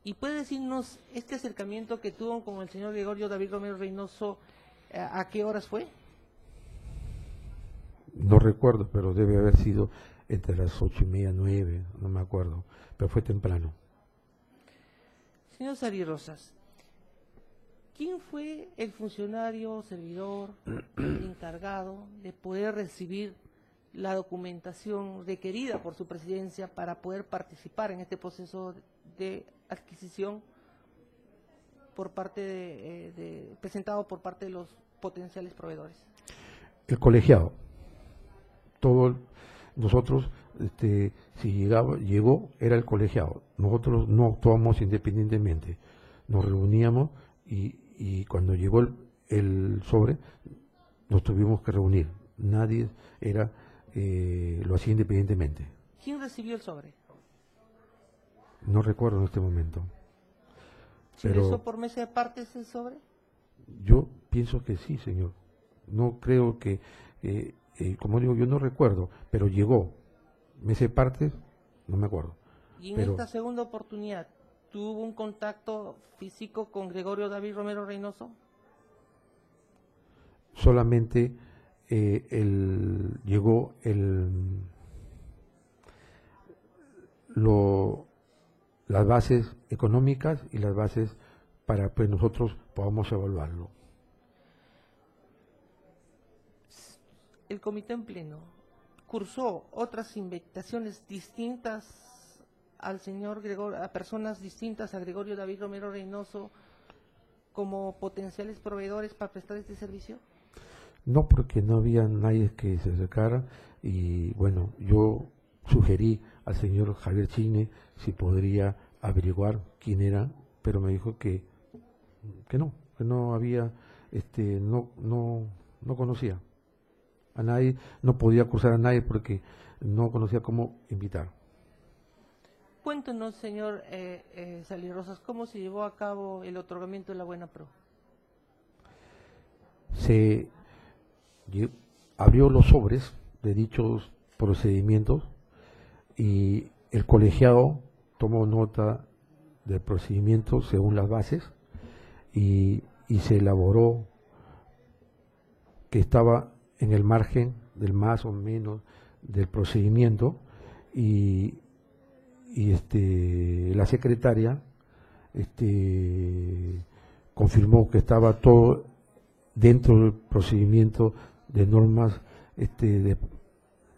D: ¿Y puede decirnos este acercamiento que tuvo con el señor Gregorio David Romero Reynoso, a qué horas fue?
C: No recuerdo, pero debe haber sido entre las 8:30, 9, no me acuerdo, pero fue temprano.
D: Señor Xavier Rosas, ¿quién fue el funcionario, servidor, encargado de poder recibir la documentación requerida por su presidencia para poder participar en este proceso de adquisición por parte presentado por parte de los potenciales proveedores?
C: El colegiado. Nosotros, si llegó, era el colegiado. Nosotros no actuamos independientemente. Nos reuníamos y cuando llegó el sobre, nos tuvimos que reunir. Nadie lo hacía independientemente.
D: ¿Quién recibió el sobre?
C: No recuerdo en este momento.
D: ¿Se
C: Pero
D: ingresó por mesa de partes el sobre?
C: yo pienso que sí, señor. No creo que, como digo, yo no recuerdo, pero llegó. Mesa de partes, no me acuerdo.
D: Y en
C: Pero
D: esta segunda oportunidad, ¿tuvo un contacto físico con Gregorio David Romero Reynoso?
C: solamente llegó las bases económicas y las bases para que nosotros podamos evaluarlo.
D: El comité en pleno cursó otras invitaciones distintas al señor Gregorio, a personas distintas a Gregorio David Romero Reynoso como potenciales proveedores para prestar este servicio.
C: No, porque no había nadie que se acercara y bueno, yo sugerí al señor Javier Chigne si podría averiguar quién era, pero me dijo que no había, no conocía a nadie, no podía acusar a nadie porque no conocía cómo invitar.
D: Cuéntenos, señor Sali Rosas, ¿cómo se llevó a cabo el otorgamiento de la Buena Pro?
C: Se abrió los sobres de dichos procedimientos y el colegiado tomó nota del procedimiento según las bases y se elaboró que estaba en el margen del más o menos del procedimiento y la secretaria confirmó que estaba todo dentro del procedimiento de normas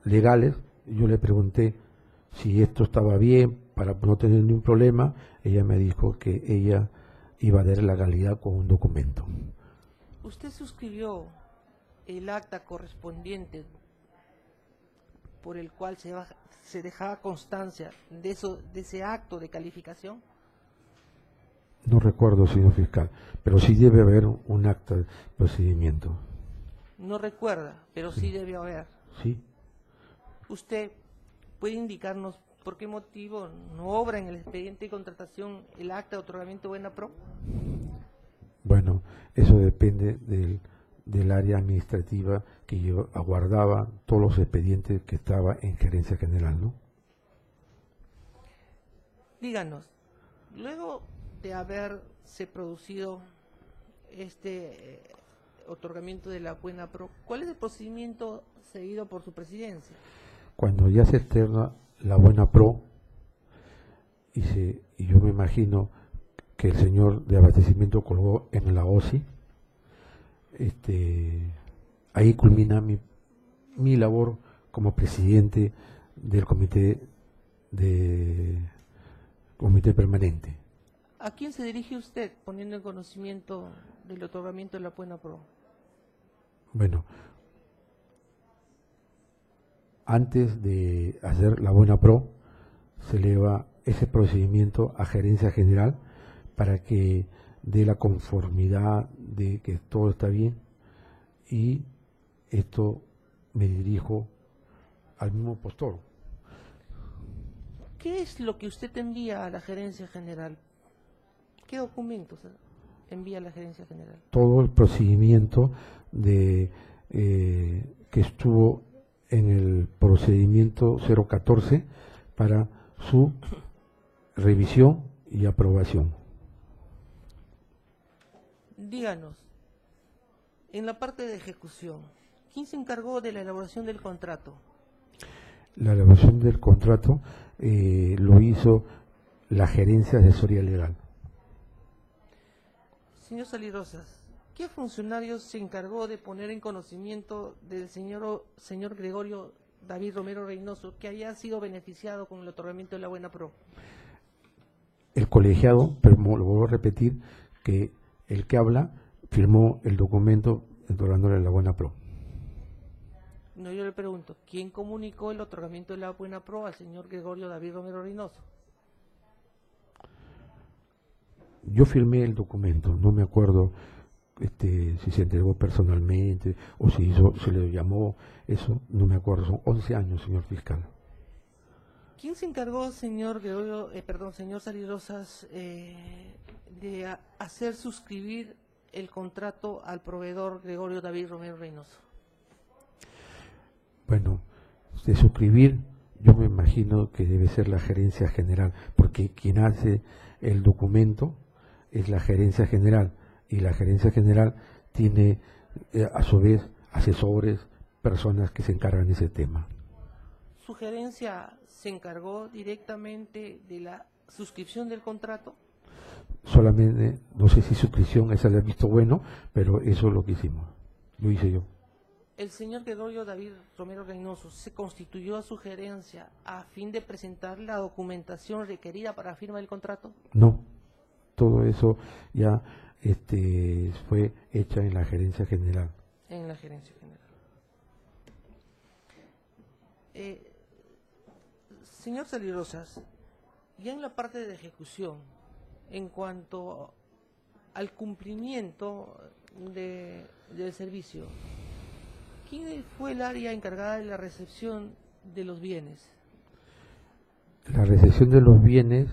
C: legales. Yo le pregunté si esto estaba bien para no tener ningún problema. Ella me dijo que ella iba a dar la legalidad con un documento.
D: ¿Usted suscribió el acta correspondiente por el cual se dejaba constancia de ese acto de calificación?
C: No recuerdo, señor fiscal, pero sí debe haber un acta de procedimiento.
D: No recuerda, pero sí debe haber.
C: Sí.
D: ¿Usted puede indicarnos por qué motivo no obra en el expediente de contratación el acta de otorgamiento Buena Pro?
C: Bueno, eso depende del área administrativa que aguardaba todos los expedientes que estaba en Gerencia General, ¿no?
D: Díganos, luego de haberse producido este otorgamiento de la Buena Pro, ¿cuál es el procedimiento seguido por su presidencia?
C: Cuando ya se externa la Buena Pro y yo me imagino que el señor de abastecimiento colgó en la OSI, ahí culmina mi labor como presidente del comité permanente.
D: ¿A quién se dirige usted poniendo en conocimiento del otorgamiento de la Buena Pro?
C: Bueno, antes de hacer la Buena Pro, se eleva ese procedimiento a Gerencia General para que dé la conformidad de que todo está bien y esto me dirijo al mismo postor.
D: ¿Qué es lo que usted envía a la Gerencia General? ¿Qué documentos envía a la Gerencia General?
C: Todo el procedimiento que estuvo en el procedimiento 014 para su revisión y aprobación.
D: Díganos, en la parte de ejecución, ¿quién se encargó de la elaboración del contrato?
C: La elaboración del contrato lo hizo la Gerencia de Asesoría Legal.
D: Señor Sali Rosas, ¿qué funcionario se encargó de poner en conocimiento del señor Gregorio David Romero Reynoso que haya sido beneficiado con el otorgamiento de la Buena Pro?
C: El colegiado, pero lo vuelvo a repetir, que el que habla firmó el documento otorgándole la Buena Pro.
D: No, yo le pregunto, ¿quién comunicó el otorgamiento de la buena pro al señor Gregorio David Romero Reynoso?
C: Yo firmé el documento, no me acuerdo si se entregó personalmente o si se le llamó, eso no me acuerdo, son 11 años, señor fiscal.
D: ¿Quién se encargó, señor Gregorio, señor Sali Rosas, de hacer suscribir el contrato al proveedor Gregorio David Romero Reynoso?
C: Bueno, de suscribir, yo me imagino que debe ser la gerencia general, porque quien hace el documento es la gerencia general, y la gerencia general tiene a su vez asesores, personas que se encargan de ese tema.
D: ¿Su gerencia se encargó directamente de la suscripción del contrato?
C: Solamente, no sé si suscripción esa le ha visto bueno, pero eso es lo que hicimos, lo hice yo.
D: El señor Gregorio David Romero Reynoso se constituyó a su gerencia a fin de presentar la documentación requerida para firma del contrato.
C: No, todo eso ya fue hecha en la gerencia general.
D: En la gerencia general. Señor Sali Rosas, ya en la parte de ejecución, en cuanto al cumplimiento del servicio, ¿quién fue el área encargada de la recepción de los bienes?
C: La recepción de los bienes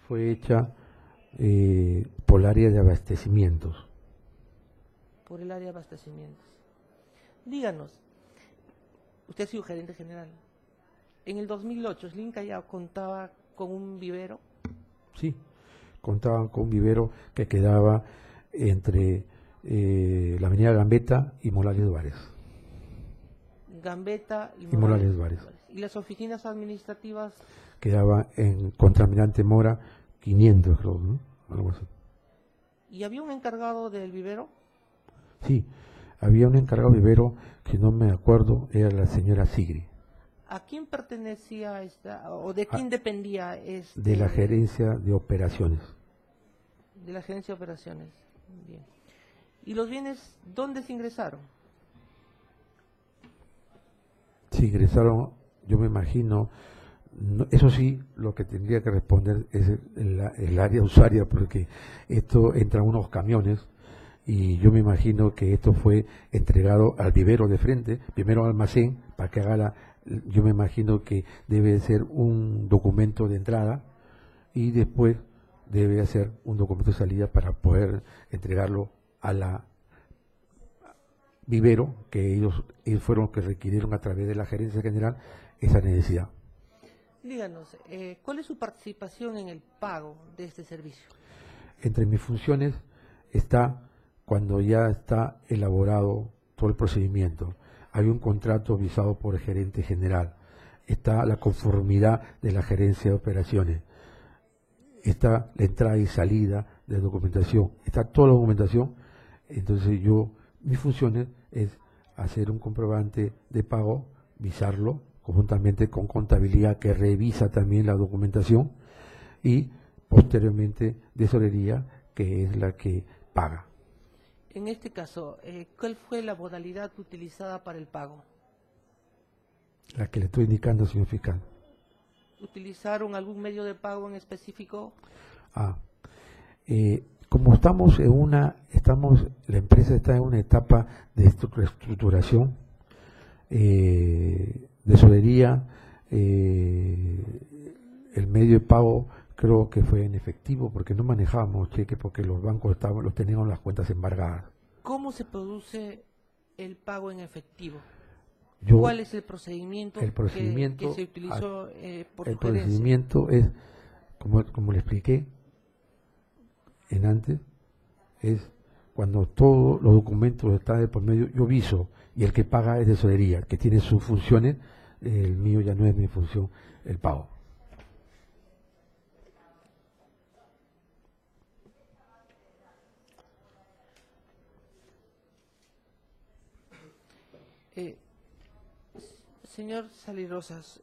C: fue hecha por el área de abastecimientos.
D: Por el área de abastecimientos. Díganos, usted ha sido gerente general. En el 2008, Slinka ya contaba con un vivero.
C: Sí, contaban con un vivero que quedaba entre la avenida Gambetta y Morales Vares.
D: Gambetta y
C: Morales Vares.
D: ¿Y las oficinas administrativas?
C: Quedaba en Contramirante Mora 500, creo, ¿no? Algo así.
D: ¿Y había un encargado del vivero?
C: Sí, había un encargado vivero que no me acuerdo, era la señora Sigri.
D: ¿A quién pertenecía esta, o de quién dependía este?
C: De la gerencia de operaciones.
D: De la gerencia de operaciones. Bien. ¿Y los bienes dónde se ingresaron?
C: Se ingresaron, yo me imagino, eso sí, lo que tendría que responder es el área usuaria, porque esto entra en unos camiones y yo me imagino que esto fue entregado al vivero de frente, primero al almacén, para que haga yo me imagino que debe ser un documento de entrada y después debe hacer un documento de salida para poder entregarlo a la vivero, que ellos fueron los que requirieron a través de la gerencia general esa necesidad.
D: Díganos, ¿cuál es su participación en el pago de este servicio?
C: Entre mis funciones está cuando ya está elaborado todo el procedimiento. Hay un contrato visado por el gerente general. Está la conformidad de la gerencia de operaciones. Está la entrada y salida de documentación. Está toda la documentación. Entonces mis funciones es hacer un comprobante de pago, visarlo conjuntamente con contabilidad que revisa también la documentación y posteriormente tesorería que es la que paga.
D: En este caso, ¿cuál fue la modalidad utilizada para el pago?
C: La que le estoy indicando, señor fiscal.
D: ¿Utilizaron algún medio de pago en específico?
C: Como la empresa está en una etapa de reestructuración, tesorería, el medio de pago creo que fue en efectivo, porque no manejábamos cheques, porque los bancos los tenían las cuentas embargadas.
D: ¿Cómo se produce el pago en efectivo?
C: Yo,
D: ¿Cuál es el procedimiento, que se utilizó por
C: el
D: su gerencia?
C: procedimiento es, como le expliqué en antes, es cuando todos los documentos están de por medio, yo viso, y el que paga es tesorería, que tiene sus funciones. El mío ya no es mi función, el pago.
D: Señor Sali Rosas,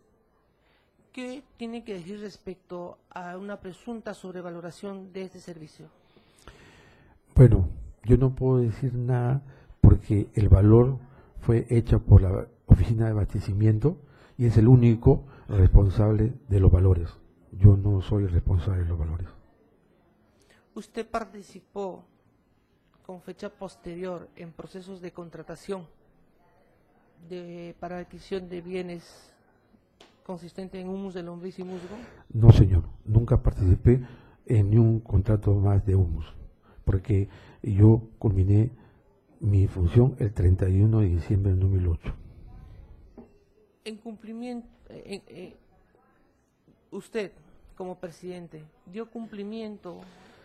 D: ¿qué tiene que decir respecto a una presunta sobrevaloración de este servicio?
C: Bueno, yo no puedo decir nada porque el valor fue hecha por la Oficina de Abastecimiento y es el único responsable de los valores. Yo no soy responsable de los valores.
D: ¿Usted participó con fecha posterior en procesos de contratación para adquisición de bienes consistentes en humus de lombriz y musgo?
C: No, señor, nunca participé en ni un contrato más de humus, porque yo culminé mi función el 31 de diciembre del 2008.
D: En cumplimiento, usted como presidente dio cumplimiento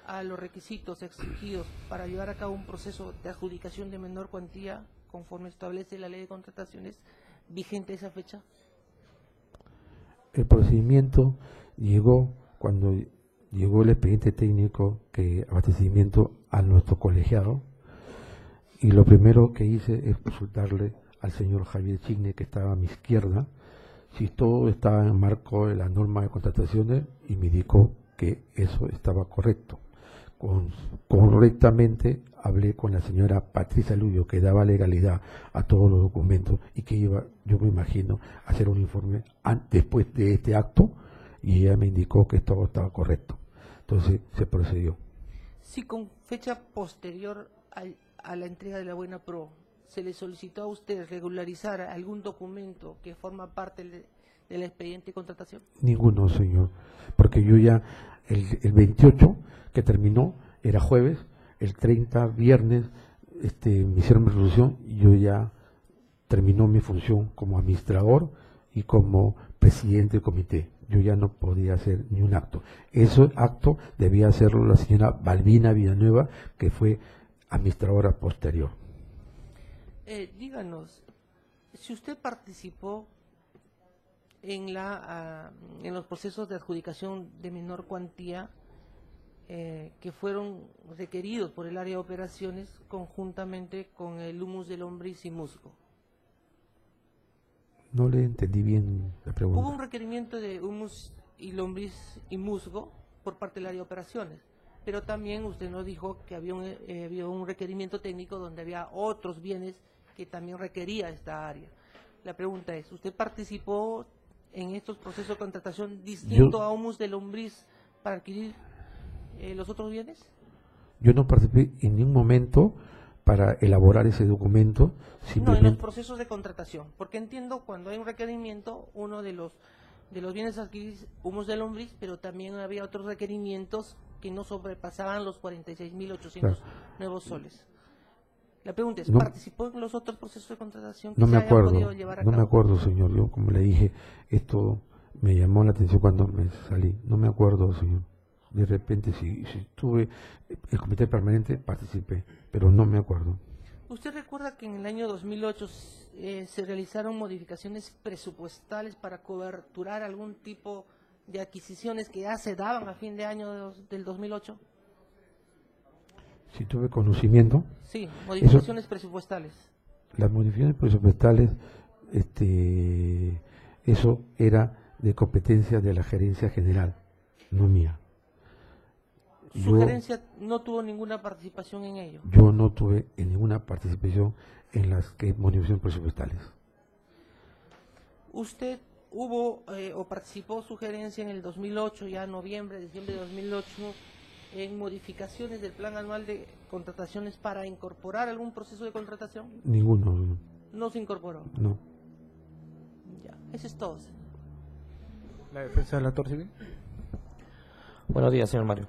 D: a los requisitos exigidos para llevar a cabo un proceso de adjudicación de menor cuantía conforme establece la ley de contrataciones vigente a esa fecha.
C: El procedimiento llegó cuando llegó el expediente técnico que abastecimiento a nuestro colegiado, y lo primero que hice es consultarle al señor Javier Chigne, que estaba a mi izquierda, si todo estaba en el marco de la norma de contrataciones, y me indicó que eso estaba correcto. Correctamente hablé con la señora Patricia Lubio, que daba legalidad a todos los documentos y que iba, yo me imagino, a hacer un informe después de este acto, y ella me indicó que todo estaba correcto. Entonces se procedió.
D: Si con fecha posterior a la entrega de la Buena Pro se le solicitó a usted regularizar algún documento que forma parte del expediente de contratación.
C: Ninguno, señor, porque yo ya el 28 que terminó era jueves, el 30 viernes me hicieron mi resolución y yo ya terminó mi función como administrador y como presidente del comité. Yo ya no podía hacer ni un acto. Ese acto debía hacerlo la señora Balbina Villanueva, que fue administradora posterior.
D: Díganos, si usted participó en los procesos de adjudicación de menor cuantía que fueron requeridos por el área de operaciones conjuntamente con el humus de lombriz y musgo.
C: No le entendí bien la pregunta.
D: Hubo un requerimiento de humus y lombriz y musgo por parte del área de operaciones, pero también usted nos dijo que había un requerimiento técnico donde había otros bienes que también requería esta área. La pregunta es, ¿usted participó en estos procesos de contratación distinto a humus de lombriz para adquirir los otros bienes?
C: Yo no participé en ningún momento para elaborar ese documento.
D: No, en los procesos de contratación, porque entiendo cuando hay un requerimiento, uno de los bienes adquiridos, humus de lombriz, pero también había otros requerimientos que no sobrepasaban los 46.800 nuevos soles. La pregunta es, ¿participó en los otros procesos de contratación que
C: no
D: se
C: me
D: hayan
C: acuerdo,
D: podido llevar a
C: no
D: cabo?
C: me acuerdo, señor. Yo, como le dije, esto me llamó la atención cuando me salí. No me acuerdo, señor. De repente, si estuve el comité permanente, participé, pero no me acuerdo.
D: ¿Usted recuerda que en el año 2008 se realizaron modificaciones presupuestales para coberturar algún tipo de adquisiciones que ya se daban a fin de año del 2008?
C: Si tuve conocimiento.
D: Sí, modificaciones presupuestales.
C: Las modificaciones presupuestales, eso era de competencia de la gerencia general, no mía.
D: ¿Su gerencia no tuvo ninguna participación en ello?
C: Yo no tuve ninguna participación en las modificaciones presupuestales.
D: ¿Usted o participó su gerencia en el 2008, ya noviembre, diciembre de 2008, en modificaciones del plan anual de contrataciones para incorporar algún proceso de contratación?
C: Ninguno.
D: ¿No se incorporó?
C: No.
D: Ya, eso es todo.
A: ¿La defensa del actor civil?
E: Buenos días, señor Mario.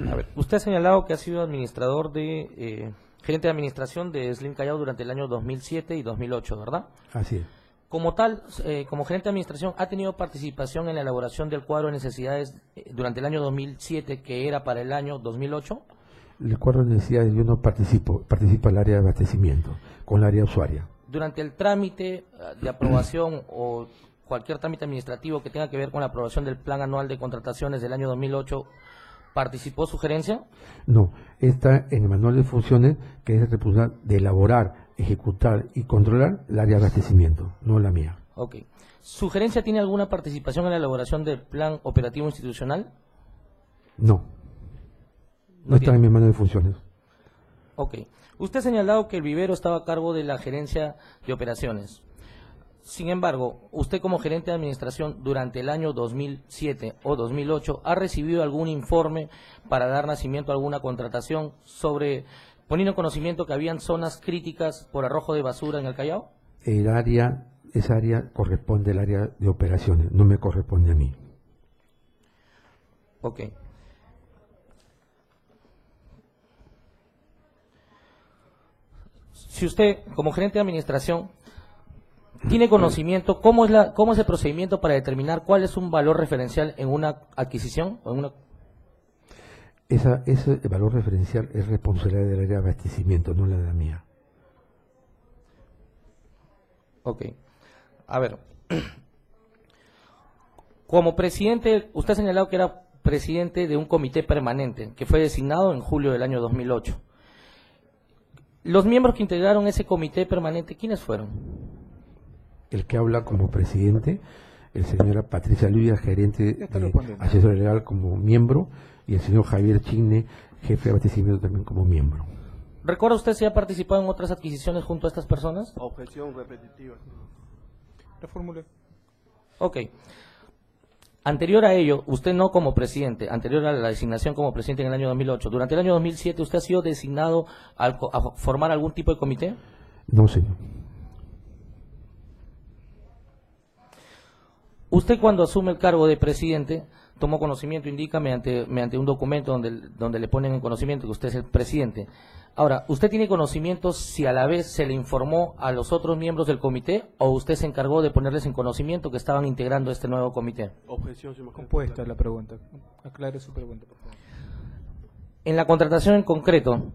E: A ver, usted ha señalado que ha sido administrador gerente de administración de Slim Callao durante el año 2007 y 2008, ¿verdad?
C: Así es.
E: Como tal, como gerente de administración, ¿ha tenido participación en la elaboración del cuadro de necesidades durante el año 2007, que era para el año 2008?
C: El cuadro de necesidades yo no participa el área de abastecimiento, con el área usuaria.
E: Durante el trámite de aprobación o cualquier trámite administrativo que tenga que ver con la aprobación del plan anual de contrataciones del año 2008, ¿participó su gerencia?
C: No, está en el manual de funciones, que es el responsable de elaborar, ejecutar y controlar el área de abastecimiento, no la mía.
E: Ok. ¿Su gerencia tiene alguna participación en la elaboración del plan operativo institucional?
C: No. No está en mi manual de funciones.
E: Ok. Usted ha señalado que el vivero estaba a cargo de la gerencia de operaciones. Sin embargo, usted como gerente de administración durante el año 2007 o 2008 ha recibido algún informe para dar nacimiento a alguna contratación sobre, poniendo en conocimiento que habían zonas críticas por arrojo de basura en el Callao.
C: Esa área corresponde al área de operaciones, no me corresponde a mí.
E: Ok. Si usted, como gerente de administración, tiene conocimiento, ¿cómo es el procedimiento para determinar cuál es un valor referencial en una adquisición o en una?
C: Ese valor referencial es responsabilidad del área de abastecimiento, no la mía.
E: Ok. A ver. Como presidente, usted ha señalado que era presidente de un comité permanente que fue designado en julio del año 2008. Los miembros que integraron ese comité permanente, ¿quiénes fueron?
C: El que habla como presidente, el señor Patricia Luya, gerente de asesor legal como miembro, y el señor Javier Chigne, jefe de abastecimiento también como miembro.
E: ¿Recuerda usted si ha participado en otras adquisiciones junto a estas personas?
F: Objeción repetitiva.
A: Reformule.
E: Ok. Anterior a ello, usted no como presidente, anterior a la designación como presidente en el año 2008, durante el año 2007, ¿usted ha sido designado a formar algún tipo de comité?
C: No, señor.
E: Usted cuando asume el cargo de presidente, tomó conocimiento, indica mediante un documento donde le ponen en conocimiento que usted es el presidente. Ahora, ¿usted tiene conocimiento si a la vez se le informó a los otros miembros del comité o usted se encargó de ponerles en conocimiento que estaban integrando este nuevo comité?
F: Objeción, señor.
A: Compuesta la pregunta. Aclare su pregunta, por favor.
E: En la contratación en concreto,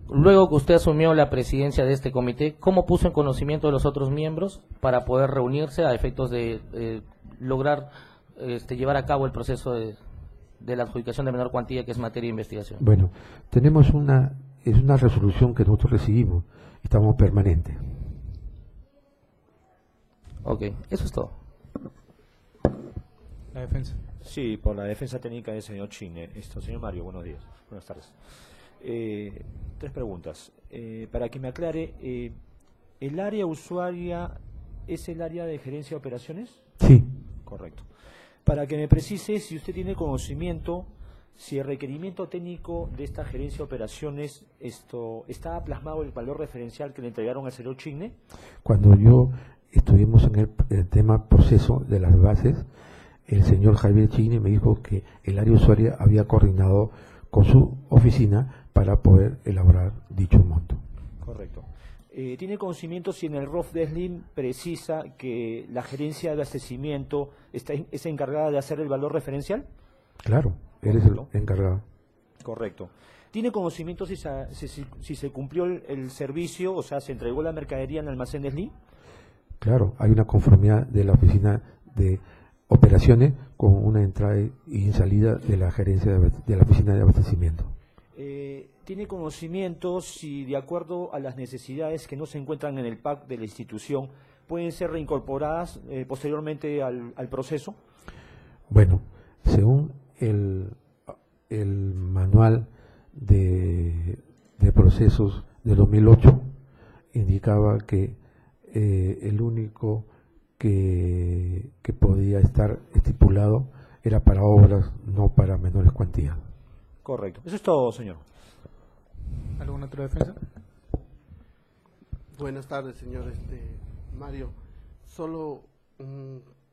E: luego que usted asumió la presidencia de este comité, ¿cómo puso en conocimiento de los otros miembros para poder reunirse a efectos de lograr llevar a cabo el proceso de la adjudicación de menor cuantía, que es materia de investigación?
C: Bueno, tenemos una resolución que nosotros recibimos, estamos permanentes.
E: Ok, eso es todo.
A: La defensa.
G: Sí, por la defensa técnica del señor Chigne. Señor Mario, buenos días. Buenas tardes. Tres preguntas. Para que me aclare, ¿el área usuaria es el área de gerencia de operaciones?
C: Sí.
G: Correcto. Para que me precise si usted tiene conocimiento, si el requerimiento técnico de esta gerencia de operaciones está plasmado el valor referencial que le entregaron al señor Chigne.
C: Cuando estuvimos en el tema proceso de las bases, el señor Javier Chigne me dijo que el área usuaria había coordinado con su oficina para poder elaborar dicho monto.
G: Correcto. ¿Tiene conocimiento si en el ROF de SLIM precisa que la gerencia de abastecimiento es encargada de hacer el valor referencial?
C: Claro, él es el encargado.
G: Correcto. ¿Tiene conocimiento si se cumplió el servicio, o sea, se entregó la mercadería en el almacén de SLIM?
C: Claro, hay una conformidad de la oficina de operaciones con una entrada y salida de la gerencia de la oficina de abastecimiento.
G: ¿Tiene conocimiento si, de acuerdo a las necesidades que no se encuentran en el PAC de la institución, pueden ser reincorporadas posteriormente al proceso?
C: Bueno, según el manual de procesos de 2008, indicaba que el único que podía estar estipulado era para obras, no para menores cuantías.
G: Correcto. Eso es todo, señor.
A: ¿Alguna otra defensa?
F: Buenas tardes, señor Mario. Solo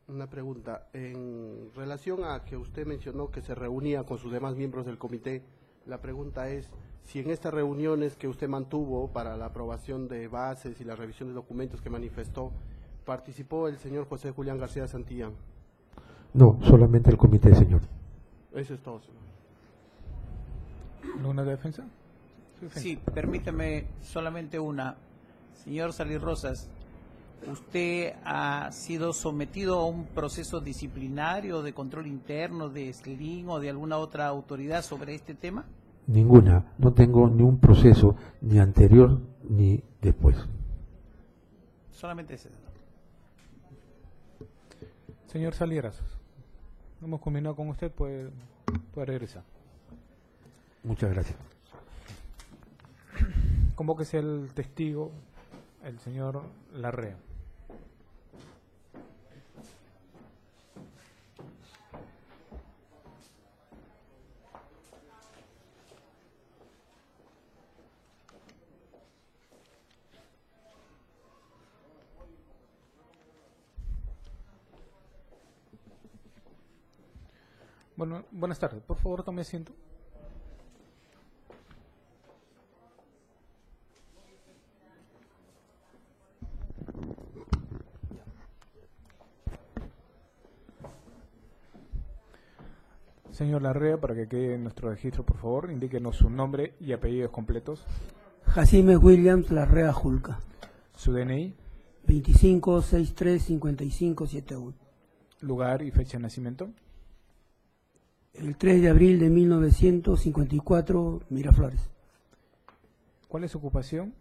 F: una pregunta. En relación a que usted mencionó que se reunía con sus demás miembros del comité, la pregunta es si en estas reuniones que usted mantuvo para la aprobación de bases y la revisión de documentos que manifestó, participó el señor José Julián García Santillán.
C: No, solamente el comité, señor.
F: Eso es todo, señor.
A: ¿Alguna defensa?
H: Sí, permítame solamente una. Señor Salir Rosas, ¿usted ha sido sometido a un proceso disciplinario de control interno de SLIM o de alguna otra autoridad sobre este tema?
C: Ninguna. No tengo ni un proceso ni anterior ni después.
H: Solamente ese.
A: Señor Salieras, hemos combinado con usted, puede regresar.
C: Muchas gracias.
A: Convóquese el testigo, el señor Larrea. Bueno, buenas tardes. Por favor, tome asiento. Señor Larrea, para que quede en nuestro registro, por favor, indíquenos su nombre y apellidos completos,
I: Jacime Williams Larrea Julca,
A: su DNI,
I: 25635571.
A: lugar y fecha de nacimiento,
I: El 3 de abril de 1954, Miraflores.
A: ¿cuál es su ocupación?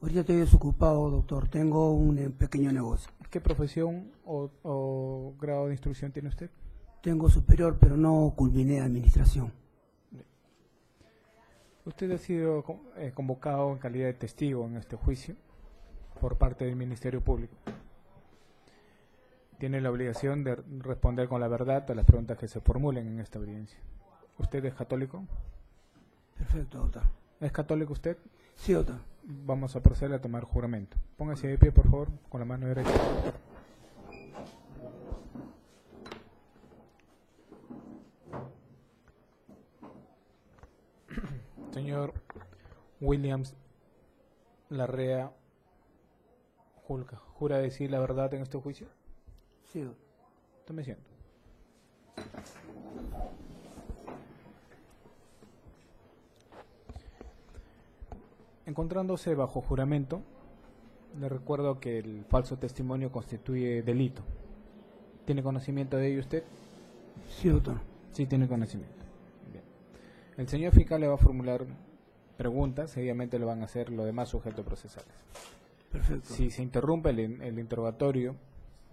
I: Ahorita estoy desocupado, doctor. Tengo un pequeño negocio.
A: ¿Qué profesión o grado de instrucción tiene usted?
I: Tengo superior, pero no culminé administración.
A: Usted ha sido convocado en calidad de testigo en este juicio por parte del Ministerio Público. Tiene la obligación de responder con la verdad a las preguntas que se formulen en esta audiencia. ¿Usted es católico?
I: Perfecto, doctor.
A: ¿Es católico usted?
I: Sí, doctor.
A: Vamos a proceder a tomar juramento. Póngase de pie, por favor, con la mano derecha. Señor Williams Larrea Julca, ¿jura decir la verdad en este juicio?
I: Sí, doctor.
A: Tome asiento. Encontrándose bajo juramento, le recuerdo que el falso testimonio constituye delito. ¿Tiene conocimiento de ello usted?
I: Sí, doctor.
A: Sí, tiene conocimiento. Bien. El señor fiscal le va a formular preguntas, seguidamente le van a hacer los demás sujetos procesales.
I: Perfecto.
A: Si se interrumpe el interrogatorio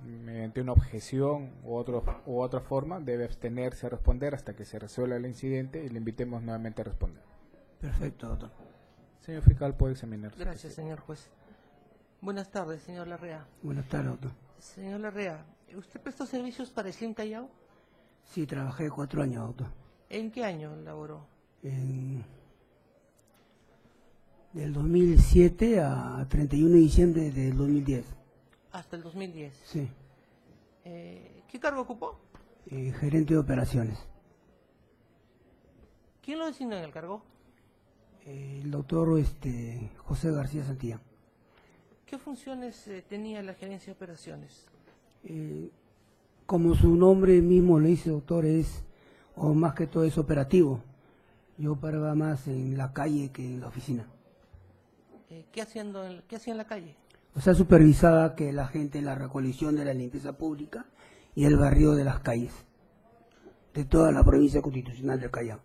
A: mediante una objeción u otra forma, debe abstenerse a responder hasta que se resuelva el incidente y le invitemos nuevamente a responder.
I: Perfecto, doctor.
A: Señor fiscal, puede examinar.
D: Gracias, señor juez. Buenas tardes, señor Larrea.
I: Buenas tardes, doctor.
D: Señor Larrea, ¿usted prestó servicios para Slim Callao?
I: Sí, trabajé 4 años, doctor.
D: ¿En qué año laboró?
I: Del 2007 a 31 de diciembre del 2010.
D: Hasta el 2010.
I: Sí.
D: ¿Qué cargo ocupó?
I: Gerente de operaciones.
D: ¿Quién lo designó en el cargo?
I: El doctor José García Santillán.
D: ¿Qué funciones tenía la gerencia de operaciones?
I: Como su nombre mismo lo dice, doctor, o más que todo es operativo. Yo paraba más en la calle que en la oficina.
D: ¿Qué hacía en la calle?
I: O sea, supervisaba que la gente en la recolección de la limpieza pública y el barrio de las calles de toda la provincia constitucional del Callao.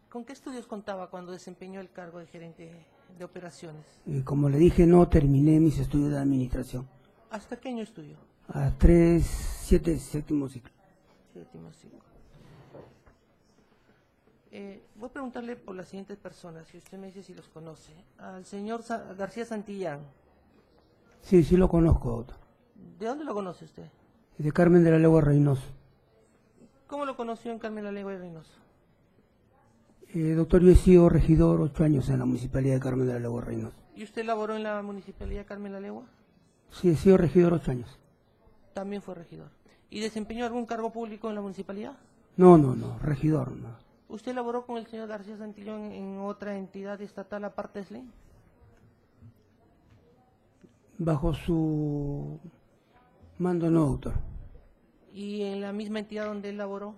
D: ¿Con qué estudios contaba cuando desempeñó el cargo de gerente de operaciones?
I: Como le dije, no terminé mis estudios de administración.
D: ¿Hasta qué año estudió?
I: A séptimo ciclo.
D: Séptimo ciclo. Voy a preguntarle por las siguientes personas, si usted me dice si los conoce. Al señor García Santillán.
I: Sí, sí lo conozco, doctor.
D: ¿De dónde lo conoce usted?
I: De Carmen de la Legua Reynoso.
D: ¿Cómo lo conoció en Carmen de la Legua y Reynoso?
I: Doctor, yo he sido regidor 8 años en la Municipalidad de Carmen de la Legua Reynoso.
D: ¿Y usted laboró en la Municipalidad de Carmen de la Legua?
I: Sí, he sido regidor 8 años.
D: También fue regidor. ¿Y desempeñó algún cargo público en la municipalidad?
I: No, regidor no.
D: ¿Usted laboró con el señor García Santillán en otra entidad estatal aparte de SLEN?
I: Bajo su mando no, doctor.
D: ¿Y en la misma entidad donde él laboró?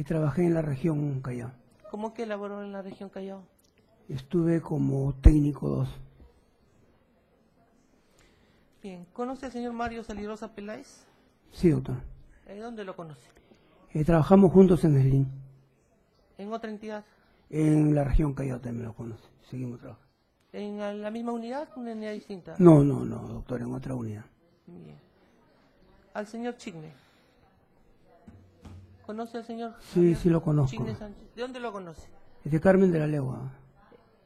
I: Trabajé en la región Callao.
D: ¿Cómo que laboró en la región Callao?
I: Estuve como técnico 2.
D: Bien, ¿conoce al señor Mario Salirosa Peláez?
I: Sí, doctor.
D: ¿Dónde lo conoce?
I: Trabajamos juntos en SLIN.
D: ¿En otra entidad?
I: En la región Callao también lo conoce. Seguimos trabajando.
D: ¿En la misma unidad o una unidad distinta?
I: No, doctor, en otra unidad.
D: Bien. Al señor Chigne. ¿Conoce al señor?
I: Sí, sí lo conozco.
D: Chigne Sánchez. ¿De dónde lo conoce?
I: Es de Carmen de la Legua.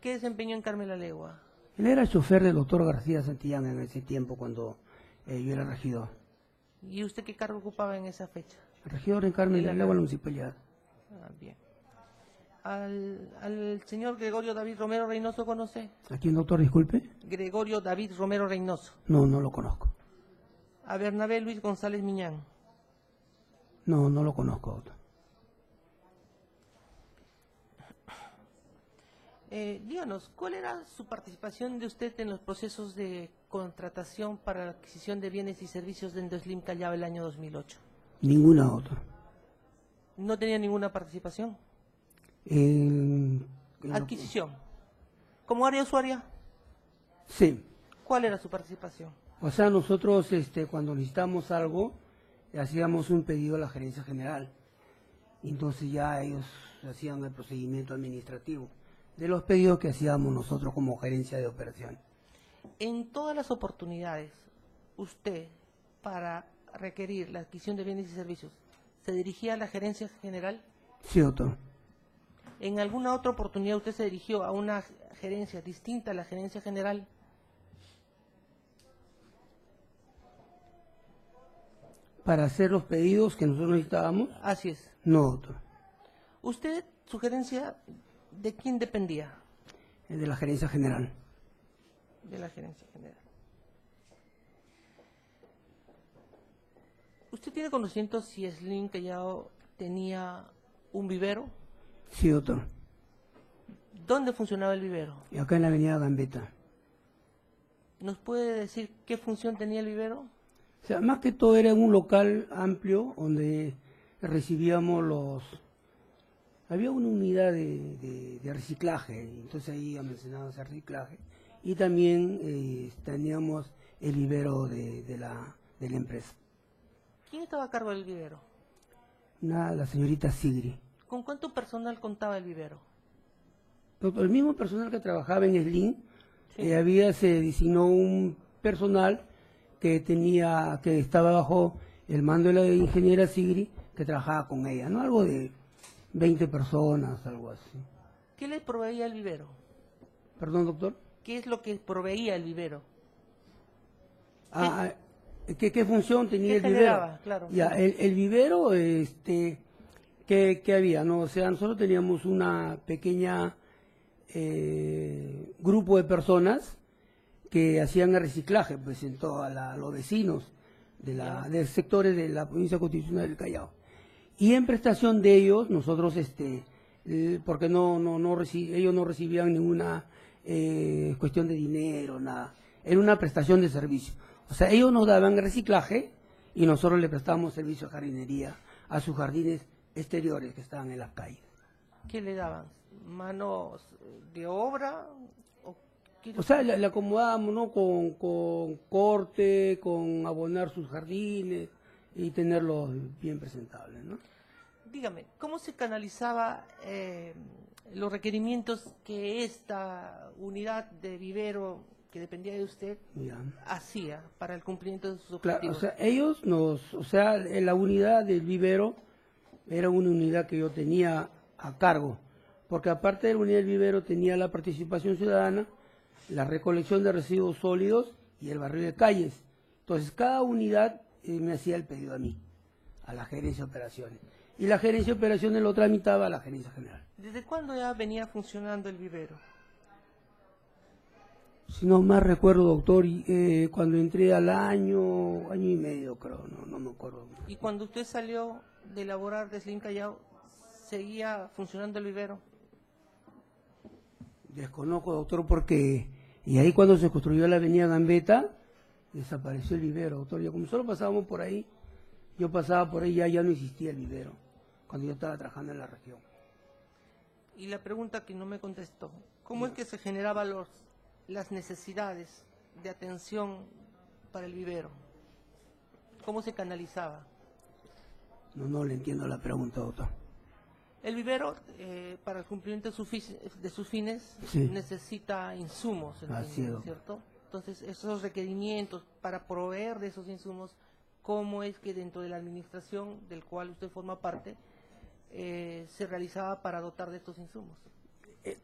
D: ¿Qué desempeñó en Carmen La Legua?
I: Él era chofer del doctor García Santillán en ese tiempo cuando yo era regidor.
D: ¿Y usted qué cargo ocupaba en esa fecha?
I: El regidor en Carmen La Legua, la municipalidad.
D: Ah, bien. ¿Al señor Gregorio David Romero Reynoso conoce?
I: ¿A quién, doctor? Disculpe.
D: Gregorio David Romero Reynoso.
I: No, no lo conozco.
D: ¿A Bernabé Luis González Miñán?
I: No, no lo conozco, doctor.
D: Díganos, ¿cuál era su participación de usted en los procesos de contratación para la adquisición de bienes y servicios de Endoslim Callao el año 2008?
I: Ninguna, doctor.
D: ¿No tenía ninguna participación? Adquisición. ¿Como área usuaria?
I: Sí.
D: ¿Cuál era su participación?
I: O sea, nosotros cuando necesitamos algo, hacíamos un pedido a la gerencia general. Entonces ya ellos hacían el procedimiento administrativo de los pedidos que hacíamos nosotros como gerencia de operación.
D: En todas las oportunidades, usted, para requerir la adquisición de bienes y servicios, ¿se dirigía a la gerencia general?
I: Sí, doctor.
D: ¿En alguna otra oportunidad usted se dirigió a una gerencia distinta a la gerencia general?
I: ¿Para hacer los pedidos que nosotros necesitábamos?
D: Así es.
I: No, doctor.
D: ¿Usted, su gerencia, de quién dependía?
I: Es de la gerencia general.
D: De la gerencia general. ¿Usted tiene conocimiento si Slim Callao tenía un vivero?
I: Sí, doctor.
D: ¿Dónde funcionaba el vivero?
I: Y acá en la avenida Gambetta.
D: ¿Nos puede decir qué función tenía el vivero?
I: O sea, más que todo era un local amplio donde recibíamos los... Había una unidad de reciclaje, entonces ahí mencionábamos el reciclaje. Y también teníamos el vivero de la empresa.
D: ¿Quién estaba a cargo del vivero?
I: La señorita Sigri.
D: ¿Con cuánto personal contaba el vivero?
I: El mismo personal que trabajaba en Slim,
D: Sí.
I: se designó un personal que estaba bajo el mando de la ingeniera Sigri, que trabajaba con ella, ¿no? Algo de 20 personas, algo así.
D: ¿Qué le proveía el vivero?
I: Perdón, doctor.
D: ¿Qué es lo que proveía el vivero?
I: ¿Qué función tenía
D: ¿Qué
I: el vivero?
D: generaba? Claro.
I: Ya, el vivero, ¿qué había? ¿No? O sea, nosotros teníamos una pequeña grupo de personas que hacían el reciclaje, pues en todos los vecinos de sectores de la provincia constitucional del Callao. Y en prestación de ellos, nosotros, porque ellos no recibían ninguna cuestión de dinero, nada. Era una prestación de servicio. O sea, ellos nos daban reciclaje y nosotros le prestábamos servicio de jardinería a sus jardines exteriores que estaban en las calles.
D: ¿Qué le daban? ¿Manos de obra?
I: O sea, le acomodábamos, ¿no? Con corte, con abonar sus jardines y tenerlos bien presentables, ¿no?
D: Dígame, ¿cómo se canalizaba los requerimientos que esta unidad de vivero que dependía de usted
I: Ya.
D: hacía para el cumplimiento de sus
I: Claro,
D: objetivos?
I: o sea, la unidad del vivero era una unidad que yo tenía a cargo, porque aparte de la unidad del vivero tenía la participación ciudadana, la recolección de residuos sólidos y el barrio de calles. Entonces, cada unidad me hacía el pedido a mí, a la gerencia de operaciones. Y la gerencia de operaciones lo tramitaba a la gerencia general.
D: ¿Desde cuándo ya venía funcionando el vivero?
I: Si no más recuerdo, doctor, cuando entré al año y medio, creo, no me acuerdo.
D: ¿Y cuando usted salió de laborar de Slim Callao, seguía funcionando el vivero?
I: Desconozco, doctor, porque... Y ahí cuando se construyó la avenida Gambetta, desapareció el vivero, doctor. Yo como solo pasábamos por ahí, yo pasaba por ahí, ya no existía el vivero, cuando yo estaba trabajando en la región.
D: Y la pregunta que no me contestó, ¿cómo es que se generaban las necesidades de atención para el vivero? ¿Cómo se canalizaba?
I: No le entiendo la pregunta, doctor.
D: El vivero, para el cumplimiento de sus fines,
I: Sí.
D: necesita insumos,
I: Así es,
D: ¿cierto? Entonces, esos requerimientos para proveer de esos insumos, ¿cómo es que dentro de la administración del cual usted forma parte, se realizaba para dotar de estos insumos?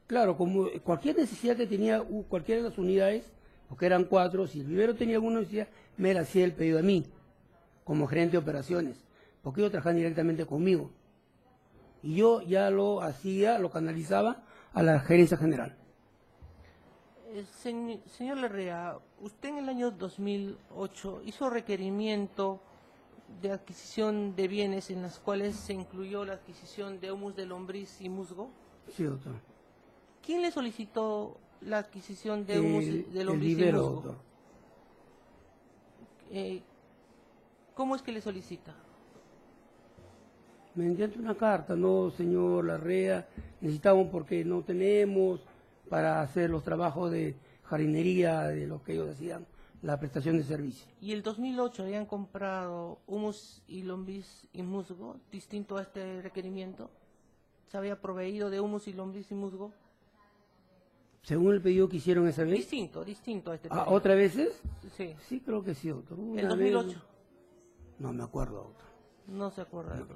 I: Claro, como cualquier necesidad que tenía cualquiera de las unidades, porque eran 4, si el vivero tenía alguna necesidad, me la hacía el pedido a mí, como gerente de operaciones, porque ellos trabajaban directamente conmigo. Y yo ya lo hacía, lo canalizaba a la gerencia general.
D: Señor Larrea, usted en el año 2008 hizo requerimiento de adquisición de bienes en las cuales se incluyó la adquisición de humus de lombriz y musgo.
I: Sí, doctor.
D: ¿Quién le solicitó la adquisición de humus de lombriz
I: el vivero,
D: y musgo?
I: doctor.
D: ¿Cómo es que le solicita?
I: Mediante una carta, no, señor Larrea, necesitamos porque no tenemos para hacer los trabajos de jardinería, de lo que ellos hacían, la prestación de servicio.
D: ¿Y el 2008 habían comprado humus y lombriz y musgo, distinto a este requerimiento? ¿Se había proveído de humus y lombriz y musgo?
I: Según el pedido que hicieron esa vez.
D: Distinto a este pedido.
I: ¿Otra veces?
D: Sí.
I: Sí, creo que sí, doctor.
D: ¿El 2008?
I: No me acuerdo, doctor.
D: No se acuerda del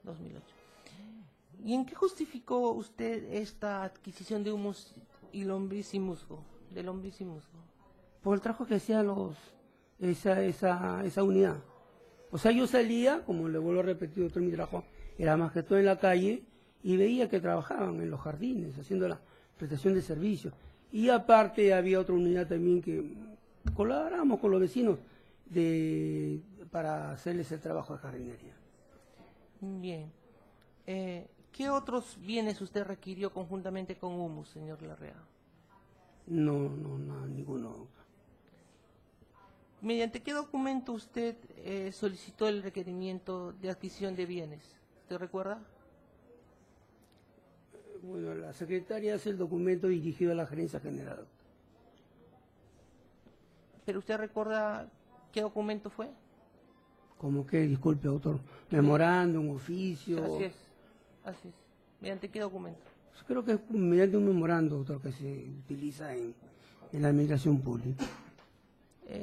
D: 2008. ¿Y en qué justificó usted esta adquisición de humus y lombriz y musgo? De lombriz y musgo.
I: Por el trabajo que hacían esa unidad. O sea, yo salía, como le vuelvo a repetir, doctor, mi trabajo era más que todo en la calle, y veía que trabajaban en los jardines, haciendo la prestación de servicios. Y aparte había otra unidad también que colaborábamos con los vecinos para hacerles el trabajo de jardinería.
D: Bien. ¿Qué otros bienes usted requirió conjuntamente con humus, señor Larrea?
I: No, ninguno, doctor.
D: ¿Mediante qué documento usted solicitó el requerimiento de adquisición de bienes? ¿Usted recuerda?
I: Bueno, la secretaria hace el documento dirigido a la gerencia general.
D: ¿Pero usted recuerda qué documento fue?
I: ¿Cómo que? Disculpe, doctor. Memorándum, oficio.
D: Así es. ¿Mediante qué documento?
I: Creo que es mediante un memorando, doctor, que se utiliza en la administración pública.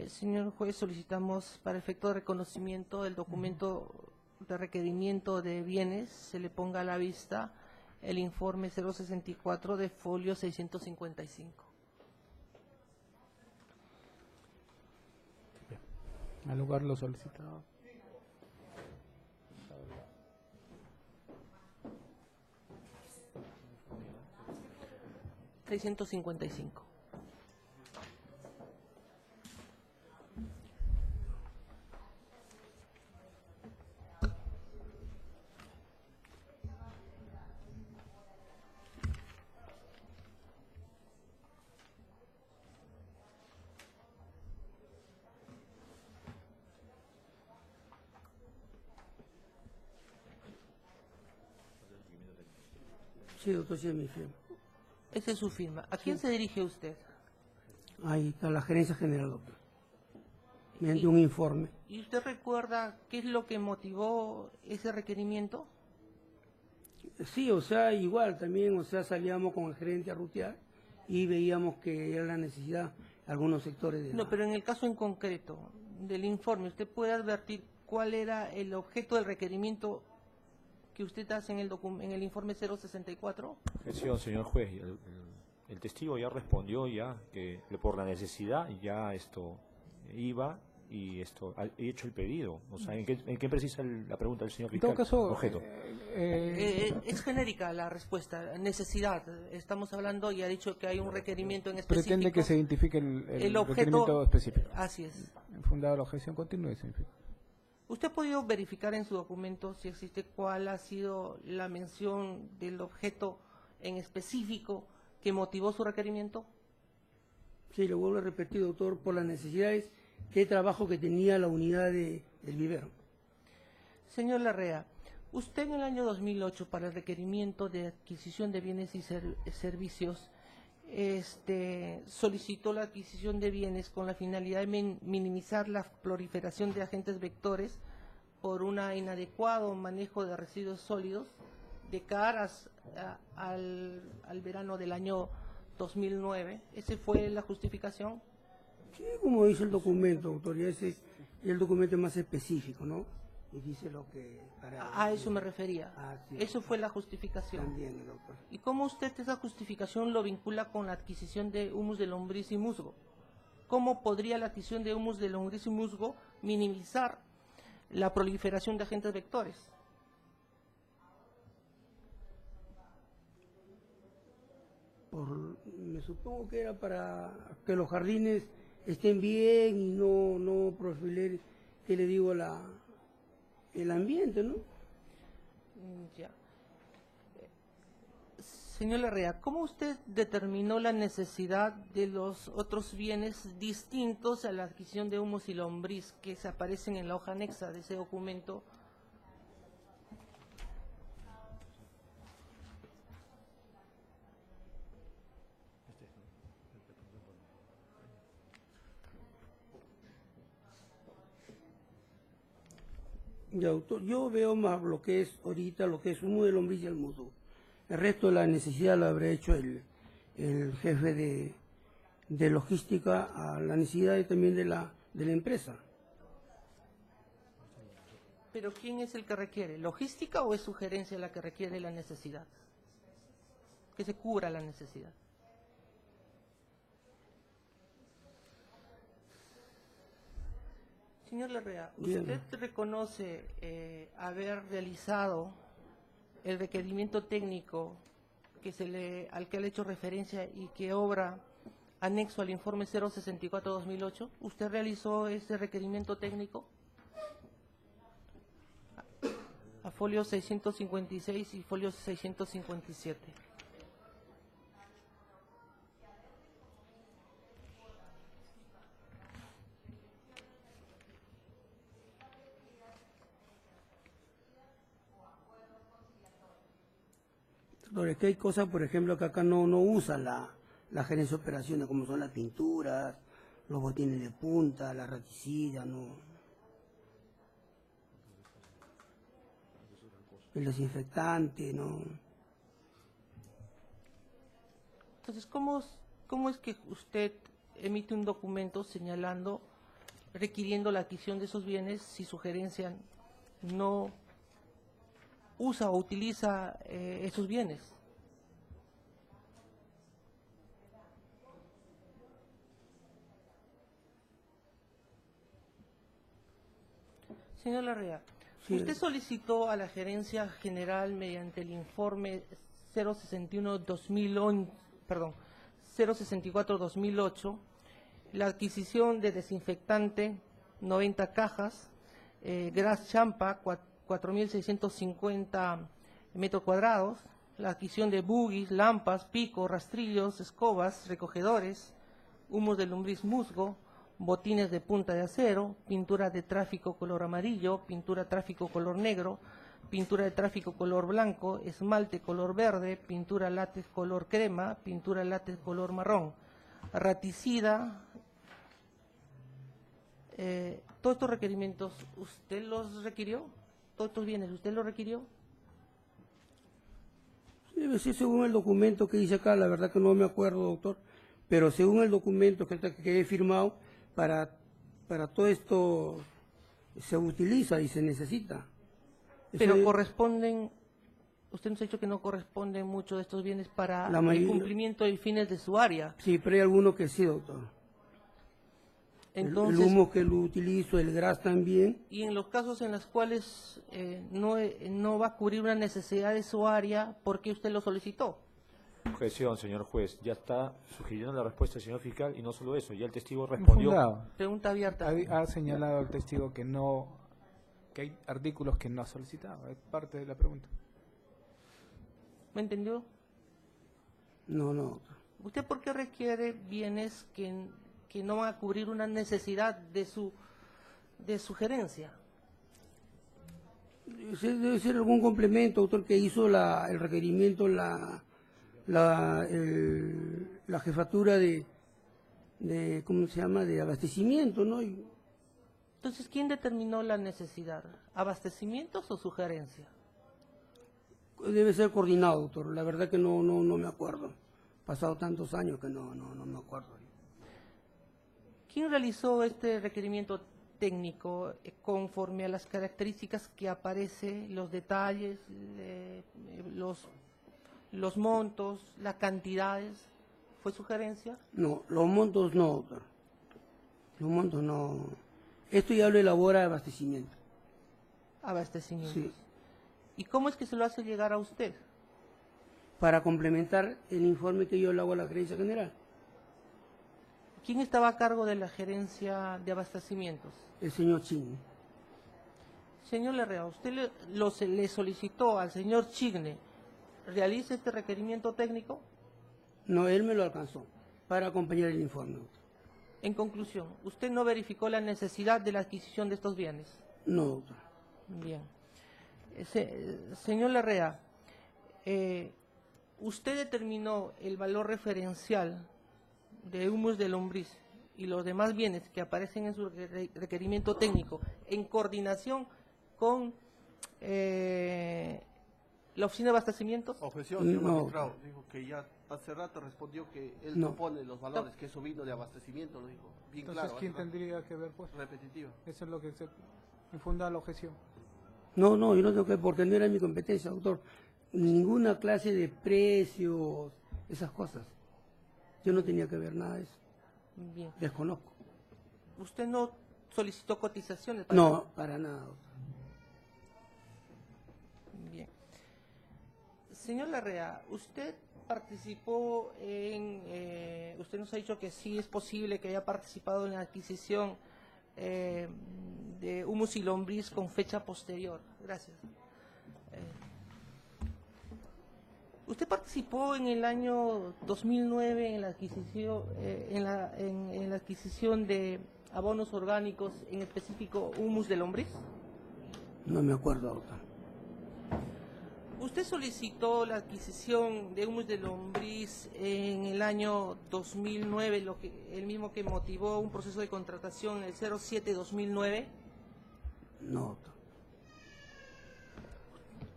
D: Señor juez, solicitamos para efecto de reconocimiento el documento de requerimiento de bienes, se le ponga a la vista el informe 064 de folio 655.
A: Al lugar lo solicitado.
D: $655.
I: Sí, doctor, sí es mi firma.
D: Esa es su firma. ¿A quién se dirige usted?
I: Ahí está la gerencia general, doctor. Mediante un informe.
D: ¿Y usted recuerda qué es lo que motivó ese requerimiento?
I: Sí, o sea, igual también, o sea, salíamos con el gerente a rutear y veíamos que era la necesidad de algunos sectores de
D: No, pero en el caso en concreto del informe, ¿usted puede advertir cuál era el objeto del requerimiento que usted hace en el informe 064?
G: Señor juez, el testigo ya respondió ya que por la necesidad ya esto iba y esto ha hecho el pedido. O sea, ¿en qué precisa la pregunta del señor fiscal?
A: En todo caso,
G: objeto.
D: Es genérica la respuesta, necesidad. Estamos hablando y ha dicho que hay un requerimiento en específico.
A: Pretende que se identifique el
D: objeto
A: requerimiento específico.
D: Así es.
A: Fundado la objeción continua y significa.
D: ¿Usted ha podido verificar en su documento si existe cuál ha sido la mención del objeto en específico que motivó su requerimiento?
I: Sí, lo vuelvo a repetir, doctor, por las necesidades de trabajo que tenía la unidad del vivero.
D: Señor Larrea, usted en el año 2008 para el requerimiento de adquisición de bienes y servicios solicitó la adquisición de bienes con la finalidad de minimizar la proliferación de agentes vectores por un inadecuado manejo de residuos sólidos de cara al verano del año 2009. ¿Esa fue la justificación?
I: Sí, como dice el documento, doctor, y ese es el documento más específico, ¿no? y dice lo que...
D: A eso me refería.
I: Sí.
D: Eso fue la justificación.
I: También, doctor.
D: ¿Y cómo usted esa justificación lo vincula con la adquisición de humus de lombriz y musgo? ¿Cómo podría la adquisición de humus de lombriz y musgo minimizar la proliferación de agentes vectores?
I: Me supongo que era para que los jardines estén bien y no profiler, ¿qué le digo? El ambiente, ¿no?
D: Ya. Señor Larrea, ¿cómo usted determinó la necesidad de los otros bienes distintos a la adquisición de humus y lombriz que se aparecen en la hoja anexa de ese documento?
I: Ya, doctor, yo veo más lo que es ahorita, lo que es humo de lombriz y el musgo. El resto de la necesidad lo habrá hecho el jefe de logística a la necesidad también de la empresa.
D: ¿Pero quién es el que requiere? ¿Logística o es su gerencia la que requiere la necesidad? Que se cubra la necesidad. Señor Larrea, ¿usted reconoce haber realizado el requerimiento técnico al que le he hecho referencia y que obra anexo al informe 064-2008? ¿Usted realizó ese requerimiento técnico? A folio 656 y folio 657.
I: Es que hay cosas, por ejemplo, que acá no usa la gerencia de operaciones, como son las pinturas, los botines de punta, la raticida, no. El desinfectante, no.
D: Entonces, ¿cómo es que usted emite un documento señalando, requiriendo la adquisición de esos bienes si su gerencia no usa o utiliza esos bienes? Señor Larrea,
I: Sí.
D: usted solicitó a la gerencia general mediante el informe 064-2008 la adquisición de desinfectante 90 cajas, Gras Champa 4.650 metros cuadrados, la adquisición de buggies, lampas, picos, rastrillos, escobas, recogedores, humos de lombriz musgo, botines de punta de acero, pintura de tráfico color amarillo, pintura tráfico color negro, pintura de tráfico color blanco, esmalte color verde, pintura látex color crema, pintura látex color marrón, raticida. Todos estos requerimientos, ¿usted los requirió? ¿Todos estos bienes, usted los requirió?
I: Debe ser según el documento que dice acá, la verdad que no me acuerdo, doctor, pero según el documento que he firmado, para todo esto se utiliza y se necesita.
D: Pero corresponden, usted nos ha dicho que no corresponden muchos de estos bienes para el cumplimiento y fines de su área.
I: Sí, pero hay algunos que sí, doctor.
D: Entonces,
I: el humo que lo utilizo, el gras también.
D: Y en los casos en los cuales no va a cubrir una necesidad de su área, ¿por qué usted lo solicitó?
G: Objeción, señor juez. Ya está sugiriendo la respuesta del señor fiscal y no solo eso, ya el testigo respondió.
A: Infundado.
D: Pregunta abierta.
A: Ha señalado el testigo que hay artículos que no ha solicitado. Es parte de la pregunta.
D: ¿Me entendió?
I: No.
D: ¿Usted por qué requiere bienes que no van a cubrir una necesidad de su gerencia?
I: Debe ser algún complemento, doctor, que hizo el requerimiento la jefatura de ¿cómo se llama?, de abastecimiento, ¿no?
D: Entonces, ¿quién determinó la necesidad? ¿Abastecimientos o su gerencia?
I: Debe ser coordinado, doctor. La verdad que no me acuerdo. Pasado tantos años que no me acuerdo.
D: ¿Quién realizó este requerimiento técnico conforme a las características que aparece, los detalles, los montos, las cantidades? ¿Fue sugerencia?
I: No, los montos no, doctor. Los montos no. Esto ya lo elabora abastecimiento.
D: Abastecimientos.
I: Sí.
D: ¿Y cómo es que se lo hace llegar a usted?
I: Para complementar el informe que yo le hago a la gerencia general.
D: ¿Quién estaba a cargo de la gerencia de abastecimientos?
I: El señor Chigne.
D: Señor Larrea, ¿usted le solicitó al señor Chigne realice este requerimiento técnico?
I: No, él me lo alcanzó para acompañar el informe.
D: En conclusión, ¿usted no verificó la necesidad de la adquisición de estos bienes?
I: No, doctor.
D: Bien. Señor Larrea, ¿usted determinó el valor referencial de humus de lombriz y los demás bienes que aparecen en su requerimiento técnico en coordinación con la oficina de abastecimientos?
F: Objeción, señor
I: No.
F: magistrado. Dijo que ya hace rato respondió que él
I: No.
F: no pone los valores, que eso vino de abastecimiento, lo dijo. Bien
A: Entonces,
F: claro.
A: ¿quién
F: hace rato.
A: tendría que ver, pues?
F: Repetitiva.
A: Eso es lo que se infunda la objeción.
I: No, yo no tengo que, porque no era mi competencia, doctor. Ninguna clase de precios, esas cosas. Yo no tenía que ver nada de eso.
D: Bien.
I: Desconozco.
D: ¿Usted no solicitó cotizaciones?
I: No, para nada, doctor.
D: Bien. Señor Larrea, usted participó usted nos ha dicho que sí es posible que haya participado en la adquisición de humus y lombriz con fecha posterior. Gracias. ¿Usted participó en el año 2009 en la adquisición, en la adquisición de abonos orgánicos, en específico humus de lombriz?
I: No me acuerdo, doctor.
D: ¿Usted solicitó la adquisición de humus de lombriz en el año 2009, el mismo que motivó un proceso de contratación en el 07-2009?
I: No, doctor.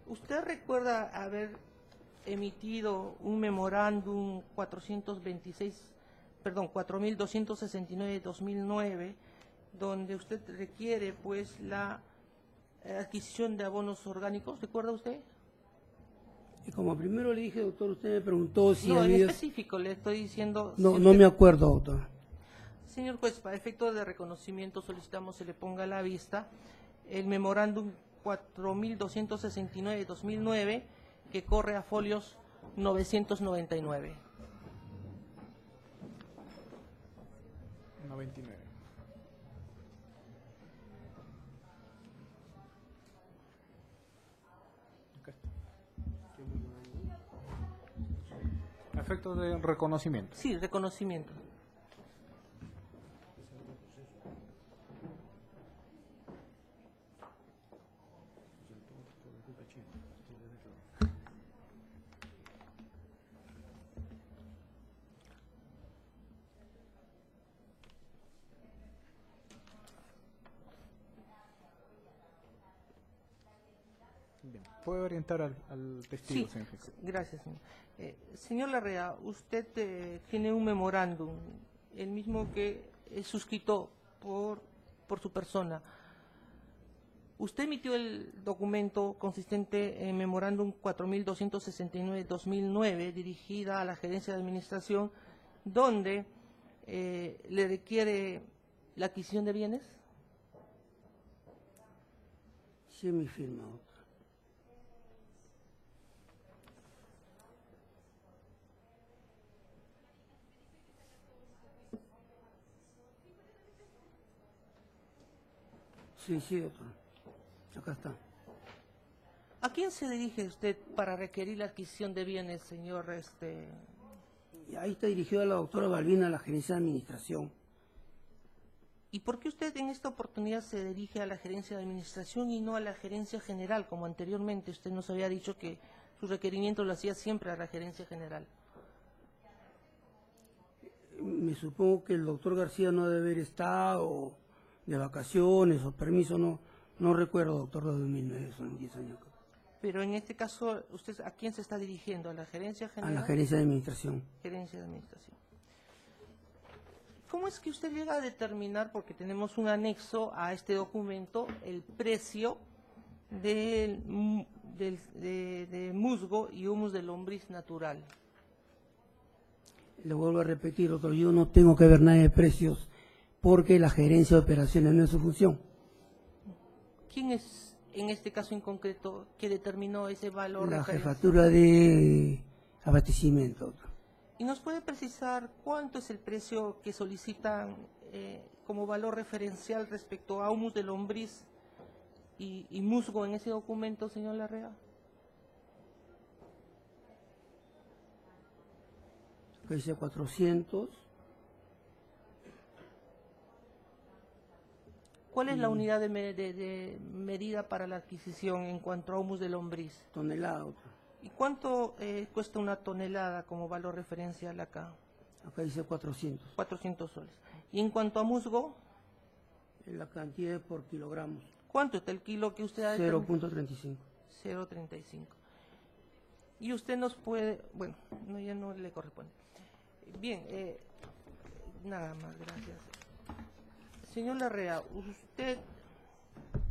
D: ¿Usted recuerda haber emitido un memorándum 4269-2009, donde usted requiere pues la adquisición de abonos orgánicos? ¿Recuerda usted?
I: Y como primero le dije, doctor, usted me preguntó si
D: No, en
I: había...
D: específico le estoy diciendo...
I: No,
D: si
I: no
D: usted-
I: me acuerdo, doctor.
D: Señor juez, para efectos de reconocimiento solicitamos se le ponga a la vista el memorándum 4269-2009 que corre a folios 999.
A: 99. Ok. Efectos de reconocimiento.
D: Sí, reconocimiento.
A: Bien. ¿Puede orientar al testigo,
D: Sí,
A: señor fiscal?
D: gracias. Señor. Señor Larrea, usted tiene un memorándum, el mismo que es suscrito por su persona. Usted emitió el documento consistente en memorándum 4269-2009, dirigida a la gerencia de administración, donde le requiere la adquisición de bienes.
I: Sí, mi firma, doctor. Sí, doctor. Acá está.
D: ¿A quién se dirige usted para requerir la adquisición de bienes, señor?
I: Y ahí está dirigido a la doctora Balbina, la gerencia de administración.
D: ¿Y por qué usted en esta oportunidad se dirige a la gerencia de administración y no a la gerencia general, como anteriormente usted nos había dicho que su requerimiento lo hacía siempre a la gerencia general?
I: Me supongo que el doctor García no debe haber estado de vacaciones o permiso, no recuerdo, doctor, de 2009, son 10 años.
D: Pero en este caso, ¿usted a quién se está dirigiendo? ¿A la gerencia
I: A
D: general?
I: la gerencia de administración.
D: Gerencia de administración. ¿Cómo es que usted llega a determinar, porque tenemos un anexo a este documento, el precio de musgo y humus de lombriz natural?
I: Le vuelvo a repetir, doctor, yo no tengo que ver nada de precios porque la gerencia de operaciones no es su función.
D: ¿Quién es, en este caso en concreto, que determinó ese valor?
I: La
D: referencial?
I: jefatura de abastecimiento, doctor.
D: ¿Y nos puede precisar cuánto es el precio que solicitan como valor referencial respecto a humus de lombriz y musgo en ese documento, señor Larrea?
I: Que dice 400.
D: ¿Cuál es la unidad de medida para la adquisición en cuanto a humus de lombriz?
I: Tonelada, doctor.
D: ¿Y cuánto cuesta una tonelada como valor referencial acá?
I: Acá dice 400.
D: 400 soles. ¿Y en cuanto a musgo?
I: La cantidad por kilogramos.
D: ¿Cuánto está el kilo que usted ha
I: 0.35.
D: 0.35. Y usted nos puede... Bueno, no, ya no le corresponde. Bien, nada más, gracias. Señor Larrea, usted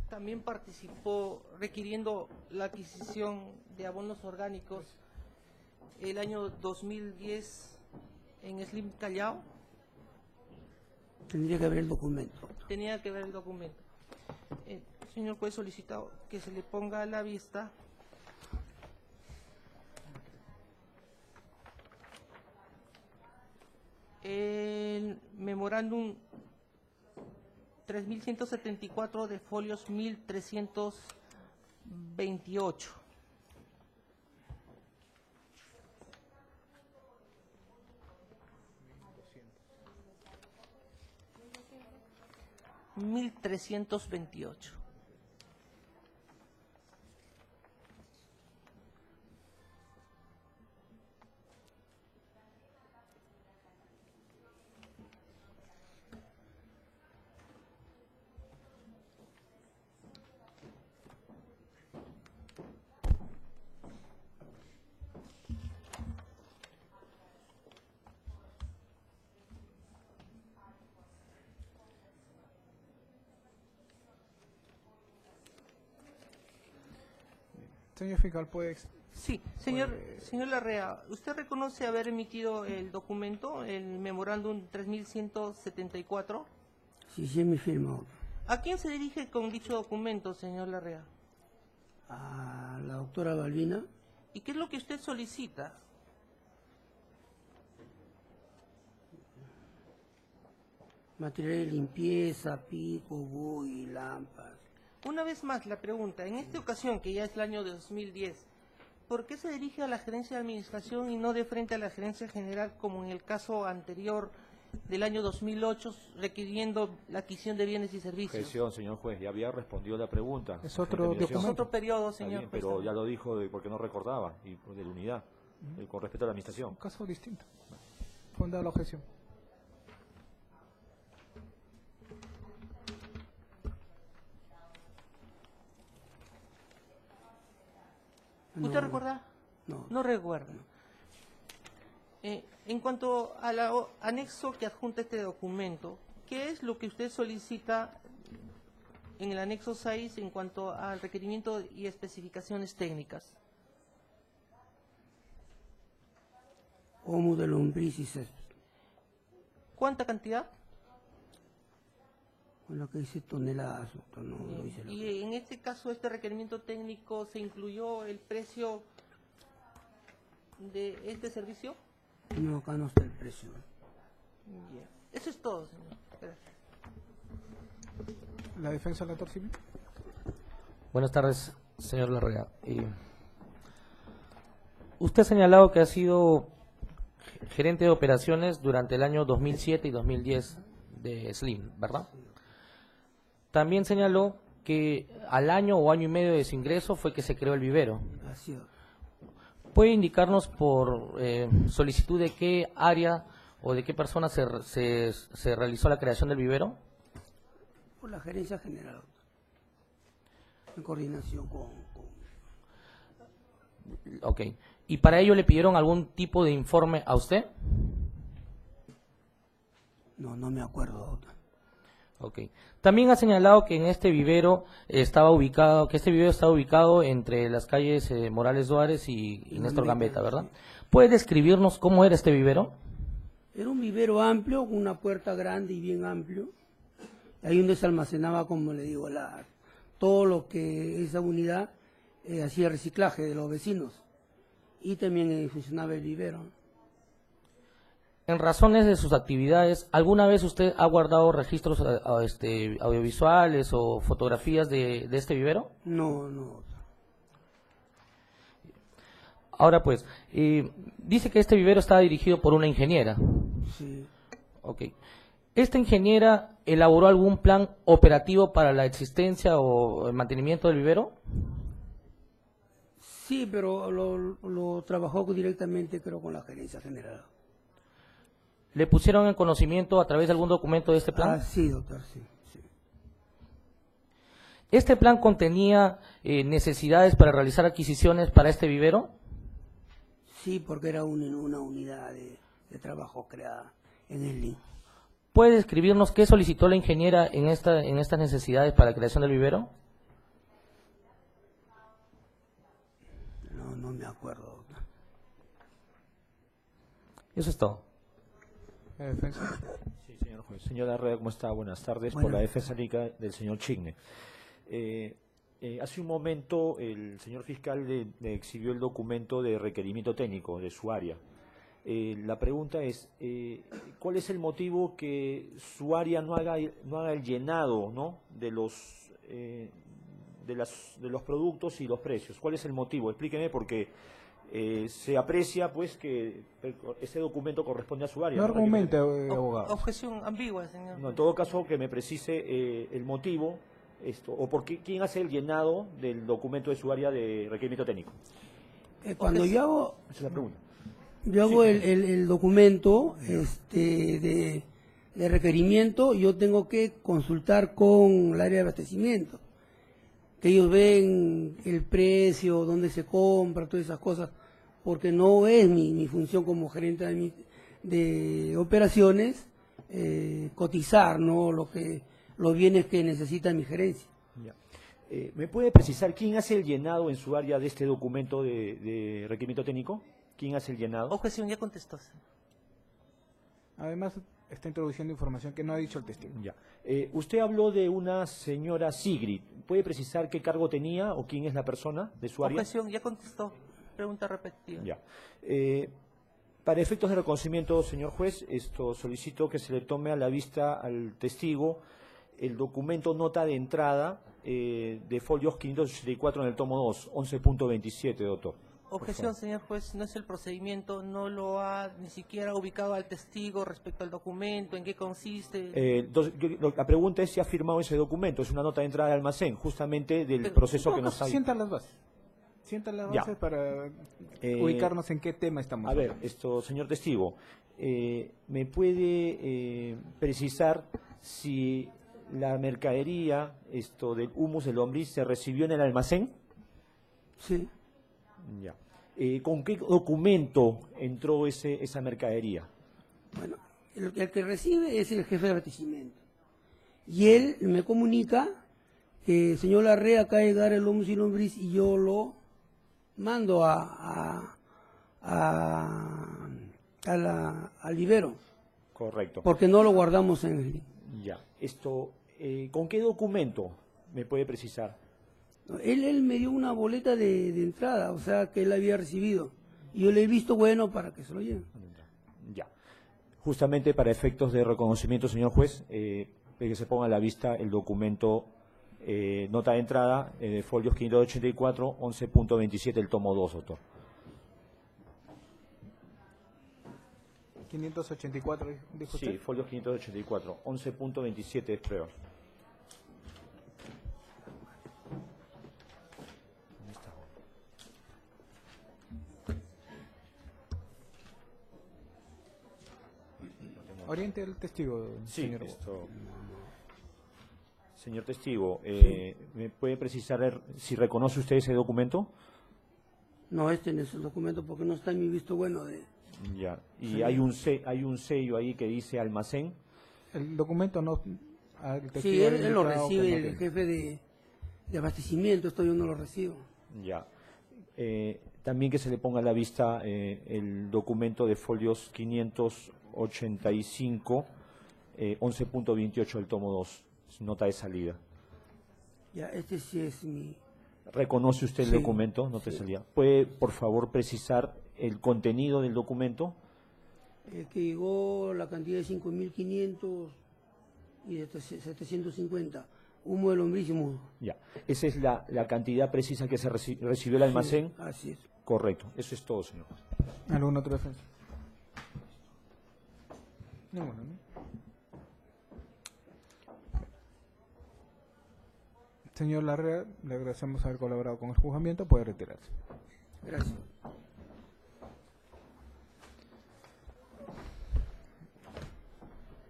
D: también participó requiriendo la adquisición de abonos orgánicos el año 2010 en Slim Callao.
I: Tendría que ver el documento.
D: Tenía que ver el documento. Señor juez, solicitado que se le ponga a la vista el memorándum 3174 de folios 1328. $1,328.
A: Señor fiscal, ¿puede...?
D: Sí, señor Larrea, ¿usted reconoce haber emitido el documento, el memorándum 3174?
I: Sí, sí, es mi firma.
D: ¿A quién se dirige con dicho documento, señor Larrea?
I: A la doctora Balbina.
D: ¿Y qué es lo que usted solicita?
I: Material de limpieza, pico, buey, lámparas.
D: Una vez más la pregunta, en esta ocasión, que ya es el año de 2010, ¿por qué se dirige a la gerencia de administración y no de frente a la gerencia general como en el caso anterior del año 2008, requiriendo la adquisición de bienes y servicios?
G: Objeción, señor juez, ya había respondido la pregunta.
A: Es otro
G: Gente,
A: documento.
D: Es otro periodo,
G: Está
D: señor
G: bien,
D: juez,
G: pero
D: también.
G: ya lo dijo porque no recordaba, y de la unidad, con respecto a la administración.
A: Un caso distinto. Fundada la objeción.
D: ¿Usted recuerda?
I: No.
D: No recuerda. En cuanto al anexo que adjunta este documento, ¿qué es lo que usted solicita en el anexo 6 en cuanto al requerimiento y especificaciones técnicas?
I: Humus de lombriz y césped.
D: ¿Cuánta cantidad?
I: Con lo que dice toneladas, doctor, no dice la...
D: Y en este caso, este requerimiento técnico, ¿se incluyó el precio de este servicio?
I: No, acá no está el precio.
D: Ya. Eso es todo, señor. Gracias.
A: ¿La defensa del actor civil?
E: Buenas tardes, señor Larrea. Usted ha señalado que ha sido gerente de operaciones durante el año 2007 y 2010 de Slim, ¿verdad? También señaló que al año o año y medio de su ingreso fue que se creó el vivero.
I: Así es.
E: ¿Puede indicarnos por solicitud de qué área o de qué persona se realizó la creación del vivero?
I: Por la gerencia general, en coordinación con...
E: Ok. ¿Y para ello le pidieron algún tipo de informe a usted?
I: No me acuerdo, doctor.
E: Ok. También ha señalado que en este vivero estaba ubicado, entre las calles Morales Duárez y Néstor Gambetta, ¿verdad? ¿Puede describirnos cómo era este vivero?
I: Era un vivero amplio, con una puerta grande y bien amplio. Ahí donde se almacenaba, como le digo, todo lo que esa unidad hacía reciclaje de los vecinos. Y también funcionaba el vivero.
E: En razones de sus actividades, ¿alguna vez usted ha guardado registros audiovisuales o fotografías de este vivero?
I: No.
E: Ahora pues, dice que este vivero estaba dirigido por una ingeniera.
I: Sí.
E: Ok. ¿Esta ingeniera elaboró algún plan operativo para la existencia o el mantenimiento del vivero?
I: Sí, pero lo trabajó directamente, creo, con la gerencia general.
E: ¿Le pusieron en conocimiento a través de algún documento de este plan?
I: Sí, doctor, sí.
E: ¿Este plan contenía necesidades para realizar adquisiciones para este vivero?
I: Sí, porque era una unidad de trabajo creada en el LIN.
E: ¿Puede describirnos qué solicitó la ingeniera en estas necesidades para la creación del vivero?
I: No me acuerdo, doctor.
E: Eso es todo.
A: Defensa.
G: Sí, señor juez. Señora Herrera, ¿cómo está? Buenas tardes.
I: Bueno.
G: Por la defensa técnica del señor Chigne. Hace un momento el señor fiscal le exhibió el documento de requerimiento técnico de su área. La pregunta es, ¿cuál es el motivo que su área no haga el llenado, ¿no?, de los productos y los precios? ¿Cuál es el motivo? Explíqueme, porque se aprecia pues que ese documento corresponde a su área.
A: No argumente, abogado.
D: Objeción ambigua, señor.
G: No, en todo caso, que me precise el motivo, o por qué, quién hace el llenado del documento de su área de requerimiento técnico.
I: Cuando yo hago
G: Esa es la pregunta.
I: el documento de requerimiento, yo tengo que consultar con el área de abastecimiento, que ellos ven el precio, dónde se compra, todas esas cosas, porque no es mi función como gerente de operaciones cotizar, ¿no?, los bienes que necesita mi gerencia.
G: Ya. ¿Me puede precisar quién hace el llenado en su área de este documento de requerimiento técnico? ¿Quién hace el llenado?
D: Objeción, ya contestó, señor.
A: Además, está introduciendo información que no ha dicho el testigo.
G: Ya. Usted habló de una señora Sigrid. ¿Puede precisar qué cargo tenía o quién es la persona de su área?
D: Objeción, ya contestó. Pregunta repetida.
G: Ya. Para efectos de reconocimiento, señor juez, solicito que se le tome a la vista al testigo el documento nota de entrada de folios 584 en el tomo 2, 11.27, doctor.
D: Objeción, señor juez, no es el procedimiento, no lo ha ni siquiera ubicado al testigo respecto al documento, en qué consiste.
G: Entonces, la pregunta es si ha firmado ese documento, es una nota de entrada de almacén, justamente del proceso que nos ha...
A: Sientan las bases. Sientan las bases para ubicarnos en qué tema estamos
G: hablando.
A: hablando.
G: Señor testigo, ¿me puede precisar si la mercadería, del humus de lombriz, se recibió en el almacén?
I: Sí.
G: Ya. ¿Con qué documento entró esa mercadería?
I: Bueno, el que recibe es el jefe de abastecimiento. Y él me comunica que, señor Larrea, acaba de llegar el humus y lombriz, y yo lo mando al vivero.
G: Correcto.
I: Porque no lo guardamos en el...
G: Ya. ¿Con qué documento me puede precisar?
I: Él me dio una boleta de entrada, o sea, que él había recibido. Y yo le he visto bueno para que se lo lleven.
G: Ya. Justamente para efectos de reconocimiento, señor juez, que se ponga a la vista el documento nota de entrada, folios 584, 11.27, el tomo 2, doctor.
A: 584, dijo
G: Sí,
A: usted.
G: folios 584, 11.27 es prueba.
A: Oriente el testigo,
G: Sí,
A: señor.
G: Señor testigo, ¿me puede precisar si reconoce usted ese documento?
I: No, este no es el documento porque no está en mi visto bueno de...
G: Ya. Y
I: Sí.
G: hay un sello ahí que dice almacén.
A: El documento no... el
I: Sí,
A: testigo ha
I: él lo
A: indicado que
I: recibe
A: no
I: el
A: tiene.
I: jefe de abastecimiento, esto yo no lo recibo.
G: Ya. También que se le ponga a la vista el documento de folios 585, 11.28 del tomo 2, nota de salida.
I: Ya, este sí es mi...
G: ¿Reconoce usted el
I: Sí,
G: documento? Nota de
I: sí.
G: salida. ¿Puede, por favor, precisar el contenido del documento?
I: que llegó la cantidad de 5.500 y de 750. Humo de lombriz y musgo.
G: Ya. Esa es la cantidad precisa que se recibió el almacén.
I: Sí, así es.
G: Correcto. Eso es todo, señor.
A: ¿Alguna otra defensa? Ninguna, ¿no? Señor Larrea, le agradecemos haber colaborado con el juzgamiento. Puede retirarse.
I: Gracias.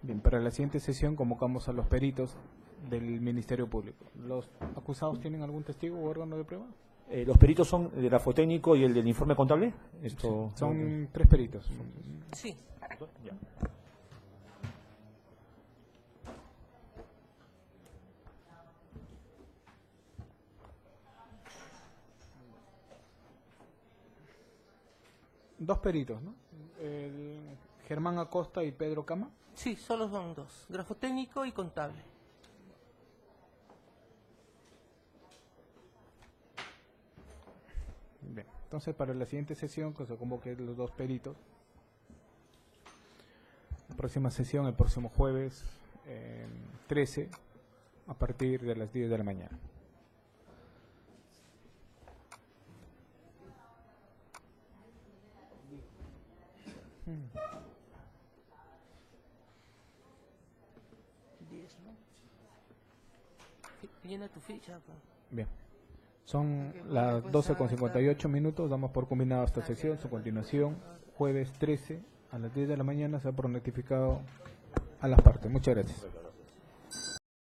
A: Bien, para la siguiente sesión convocamos a los peritos del Ministerio Público. ¿Los acusados tienen algún testigo o órgano de prueba?
G: ¿Los peritos son el grafotécnico y el del informe contable? Esto
A: Son 3 peritos.
D: Sí.
G: Ya.
A: Dos peritos, ¿no? Germán Acosta y Pedro Cama.
D: Sí, solo son dos, grafotécnico y contable.
A: Bien, entonces para la siguiente sesión que se convoque los dos peritos. La próxima sesión el próximo jueves 13 a partir de las 10 de la mañana.
D: Llena tu ficha. Pa.
A: Bien. Son las 12:58 minutos. Damos por combinado esta sesión. Su continuación, jueves 13 a las 10 de la mañana, se ha notificado a las partes. Muchas gracias.